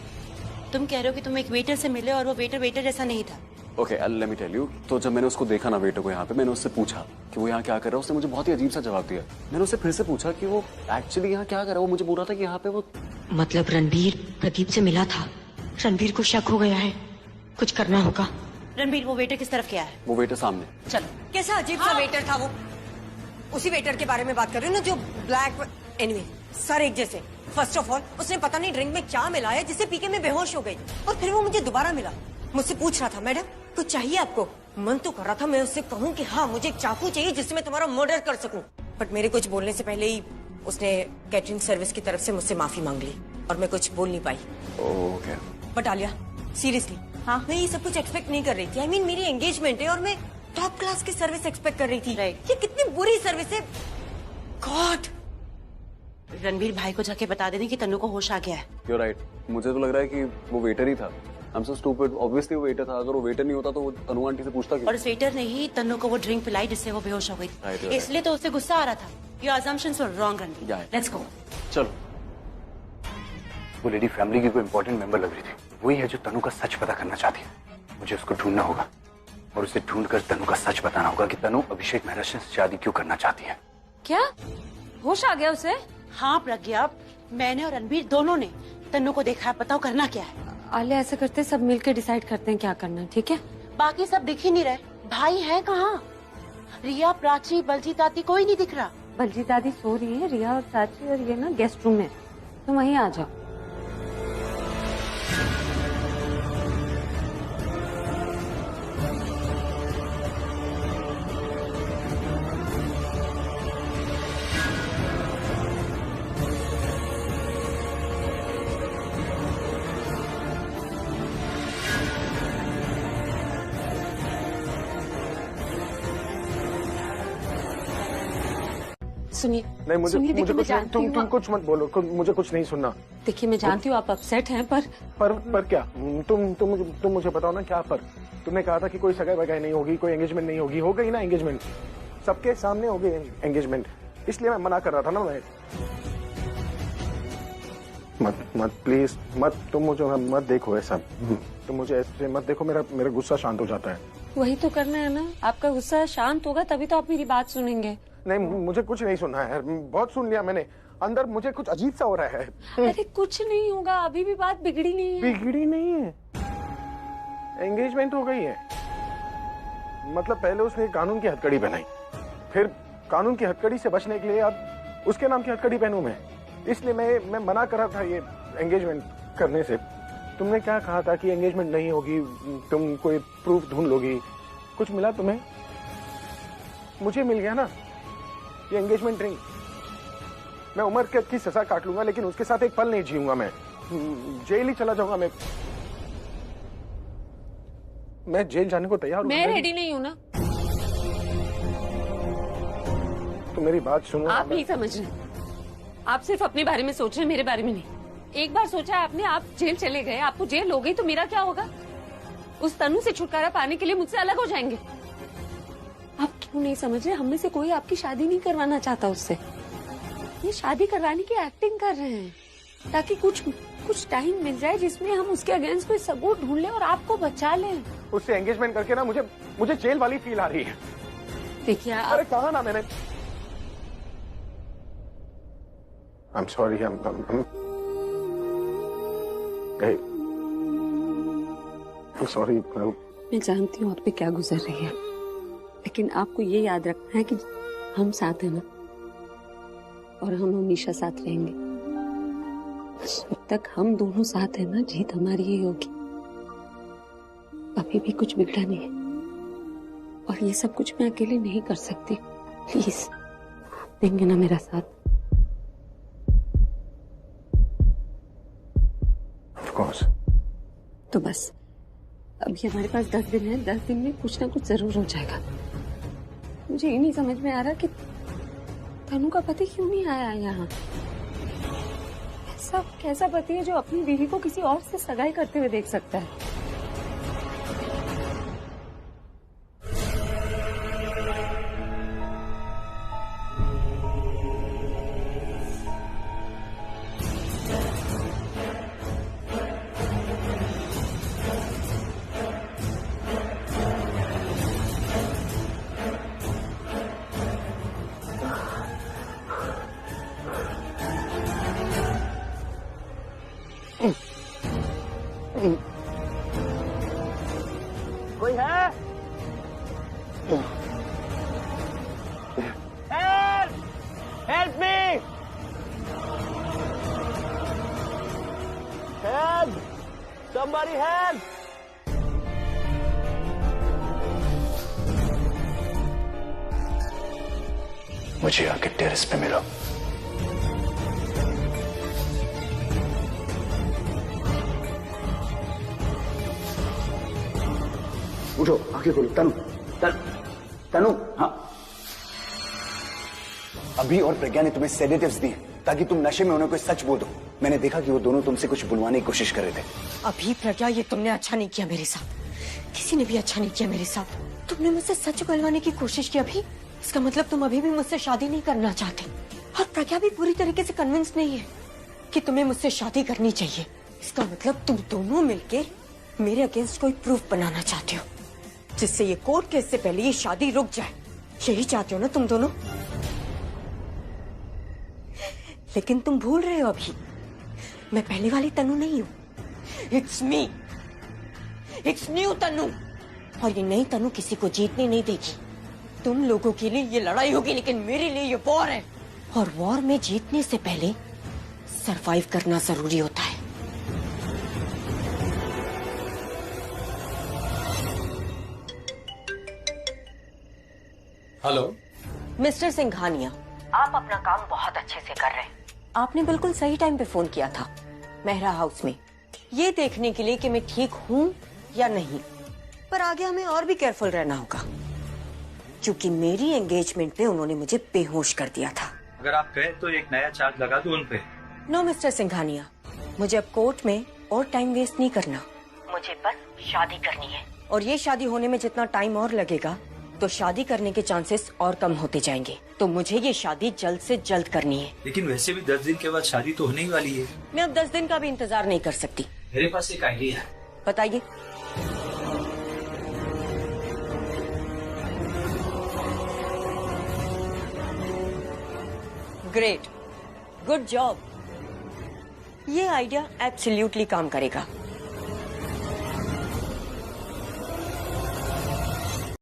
तुम कह रहे हो कि तुम एक वेटर से मिले और वो वेटर जैसा नहीं था। Okay, let me tell you. तो जब मैंने उसको देखा ना, वेटर को यहाँ पे, मैंने उससे पूछा कि वो यहाँ क्या कर रहा है। उसने मुझे बहुत ही अजीब सा जवाब दिया। मैंने उससे फिर से पूछा कि वो एक्चुअली यहाँ क्या कर रहा है। वो मुझे बोल रहा था कि यहाँ पे वो मतलब रणबीर प्रदीप से मिला था। रणबीर को शक हो गया है, कुछ करना होगा। रणबीर, वो वेटर किस तरफ गया है? वो वेटर सामने। चलो। कैसा अजीब सा वेटर था वो? उसी वेटर के बारे में बात कर रही हूँ ना, जो ब्लैक। एनीवे, सर एक जैसे। फर्स्ट ऑफ ऑल उसने पता नहीं ड्रिंक में क्या मिलाया जिससे पी के मैं बेहोश हो गई, और फिर वो मुझे दोबारा मिला। मुझसे पूछ रहा था, मैडम कुछ चाहिए आपको? मन तो कर रहा था मैं उससे कहूँ कि हाँ मुझे एक चाकू चाहिए जिससे मैं तुम्हारा मर्डर कर सकूं, बट मेरे कुछ बोलने से पहले ही उसने कैटरिंग सर्विस की तरफ से मुझसे माफी मांग ली और मैं कुछ बोल नहीं पाई। ओके। बट आलिया, सीरियसली, हाँ मैं ये सब कुछ एक्सपेक्ट नहीं कर रही थी। आई मीन मेरी एंगेजमेंट है और मैं टॉप क्लास की सर्विस एक्सपेक्ट कर रही थी। ये कितनी बुरी सर्विस है। गॉड। रणबीर, भाई को जाके बता देने कि तन्नू को होश आ गया है। You're right. मुझे तो लग रहा है कि वो वेटर ही था। I'm so stupid. Obviously वो वेटर था। अगर वो वेटर नहीं होता तो वो तनु आंटी से पूछता क्यों? और उस वेटर ने ही तन्नू को वो ड्रिंक पिलाई जिससे वो बेहोश हो गई। इसलिए तो उसे गुस्सा आ रहा था। Your assumptions were wrong, Ranbir. Let's go. चलो। वो लेडी फैमिली की कोई इंपॉर्टेंट मेंबर लग रही थी। वही है जो तनु का सच पता करना चाहती है। मुझे उसको ढूंढना होगा और उसे ढूंढकर तनु का सच बताना होगा कि तनु अभिषेक मेहरा से शादी क्यों करना चाहती है। क्या होश आ गया उसे? हाँ प्रज्ञा, मैंने और रणबीर दोनों ने तन्नू को देखा है। बताओ करना क्या है? आलिया, ऐसा करते सब मिलकर डिसाइड करते हैं क्या करना है, ठीक है? बाकी सब दिख ही नहीं रहे। भाई है कहाँ? रिया, प्राची, बलजीत दादी कोई नहीं दिख रहा। बलजीत दादी सो रही है, रिया और प्राची और ये ना गेस्ट रूम में। तुम वहीं आ जाओ। सुनिए। नहीं मुझे सुनिए, देखिए, मुझे मैं कुछ नहीं, जानती तुम हूँ कुछ मत बोलो, मुझे कुछ नहीं सुनना। देखिए मैं जानती हूँ आप अपसेट हैं, पर क्या? तुम मुझे बताओ ना क्या पर? तुमने कहा था कि कोई सगाई वगाई नहीं होगी, कोई एंगेजमेंट नहीं होगी, हो गई ना एंगेजमेंट, सबके सामने हो गई एंगेजमेंट, इसलिए मैं मना कर रहा था ना। मैं मत प्लीज मत, तुम मुझे मत देखो ऐसा, तुम मुझे ऐसे मत देखो, मेरा गुस्सा शांत हो जाता है। वही तो करना है ना, आपका गुस्सा शांत होगा तभी तो आप मेरी बात सुनेंगे। नहीं मुझे कुछ नहीं सुनना है, बहुत सुन लिया मैंने, अंदर मुझे कुछ अजीब सा हो रहा है। अरे कुछ नहीं होगा, अभी भी बात बिगड़ी नहीं है। बिगड़ी नहीं है, एंगेजमेंट हो गई है। मतलब पहले उसने कानून की हथकड़ी पहनाई, फिर कानून की हथकड़ी से बचने के लिए अब उसके नाम की हथकड़ी पहनूं मैं, इसलिए मैं मना कर रहा था ये एंगेजमेंट करने से। तुमने क्या कहा था कि एंगेजमेंट नहीं होगी, तुम कोई प्रूफ ढूंढ लोगी, कुछ मिला तुम्हें? मुझे मिल गया ना ये एंगेजमेंट रिंग। मैं उम्र कैद की सजा काट लूंगा लेकिन उसके साथ एक पल नहीं जीऊंगा, मैं जेल ही चला जाऊंगा। मैं जेल जाने को तैयार हूं। मैं रेडी नहीं हूँ ना। तो मेरी बात सुनो। आप नहीं समझ रहे, आप सिर्फ अपने बारे में सोच रहे हैं, मेरे बारे में नहीं। एक बार सोचा आपने, आप जेल चले गए, आपको जेल हो गई तो मेरा क्या होगा? उस तनु से छुटकारा पाने के लिए मुझसे अलग हो जाएंगे। आप क्यों नहीं समझ रहे? हम में से कोई आपकी शादी नहीं करवाना चाहता उससे। ये शादी करवाने की एक्टिंग कर रहे हैं ताकि कुछ टाइम मिल जाए जिसमें हम उसके अगेंस्ट कोई सबूत ढूंढ लें और आपको बचा लें। उससे एंगेजमेंट करके ना मुझे जेल वाली फील आ रही है। देखिए अरे कहा ना मैंने। I'm sorry, I'm sorry. मैं जानती हूँ आप पे क्या गुजर रही है, लेकिन आपको ये याद रखना है कि हम साथ हैं ना, और हम हमेशा साथ रहेंगे। जब तक हम दोनों साथ हैं ना, जीत हमारी ही होगी। अभी भी कुछ बिगड़ा नहीं है, और ये सब कुछ मैं अकेले नहीं कर सकती। प्लीज देंगे ना मेरा साथ? Of course. तो बस अभी हमारे पास 10 दिन है, 10 दिन में कुछ ना कुछ जरूर हो जाएगा। मुझे ये नहीं समझ में आ रहा कि तनु का पति क्यों नहीं आया यहाँ। ऐसा कैसा पति है जो अपनी बीवी को किसी और से सगाई करते हुए देख सकता है? कोई है? Help! Help me! Help! Somebody help! मुझे आके टेरेस पे मिलो। उठो, आंखें खोलो। तनु। हाँ, अभी और प्रज्ञा ने तुम्हें सेडेटिव्स दिए ताकि तुम नशे में उन्हें कोई सच बोल दो। मैंने देखा कि वो दोनों तुमसे कुछ बुलवाने की कोशिश कर रहे थे। अभी प्रज्ञा, ये तुमने अच्छा नहीं किया मेरे साथ, किसी ने भी अच्छा नहीं किया मेरे साथ। तुमने मुझसे सच बुलवाने की कोशिश की अभी, इसका मतलब तुम अभी भी मुझसे शादी नहीं करना चाहते। और प्रज्ञा भी पूरी तरीके से कन्विंस नहीं है कि तुम्हें मुझसे शादी करनी चाहिए। इसका मतलब तुम दोनों मिलके मेरे अगेंस्ट कोई प्रूफ बनाना चाहते हो जिससे ये कोर्ट केस से पहले ये शादी रुक जाए। यही चाहते हो ना तुम दोनों? लेकिन तुम भूल रहे हो अभी, मैं पहले वाली तनु नहीं हूं। इट्स मी, इट्स न्यू तनु। और ये नई तनु किसी को जीतने नहीं देगी। तुम लोगों के लिए ये लड़ाई होगी, लेकिन मेरे लिए ये वॉर है। और वॉर में जीतने से पहले सरवाइव करना जरूरी होता है। हेलो मिस्टर सिंघानिया, आप अपना काम बहुत अच्छे से कर रहे हैं। आपने बिल्कुल सही टाइम पे फोन किया था मेहरा हाउस में, ये देखने के लिए कि मैं ठीक हूँ या नहीं। पर आगे हमें और भी केयरफुल रहना होगा, क्योंकि मेरी एंगेजमेंट पे उन्होंने मुझे बेहोश कर दिया था। अगर आप कहें तो एक नया चार्ज लगा दूं उन पे। नो मिस्टर सिंघानिया, मुझे अब कोर्ट में और टाइम वेस्ट नहीं करना। मुझे बस शादी करनी है, और ये शादी होने में जितना टाइम और लगेगा तो शादी करने के चांसेस और कम होते जाएंगे। तो मुझे ये शादी जल्द से जल्द करनी है। लेकिन वैसे भी 10 दिन के बाद शादी तो होने ही वाली है। मैं अब 10 दिन का भी इंतजार नहीं कर सकती। मेरे पास एक आइडिया है। बताइए। Great, good job. ये आइडिया एब्सोल्युटली काम करेगा।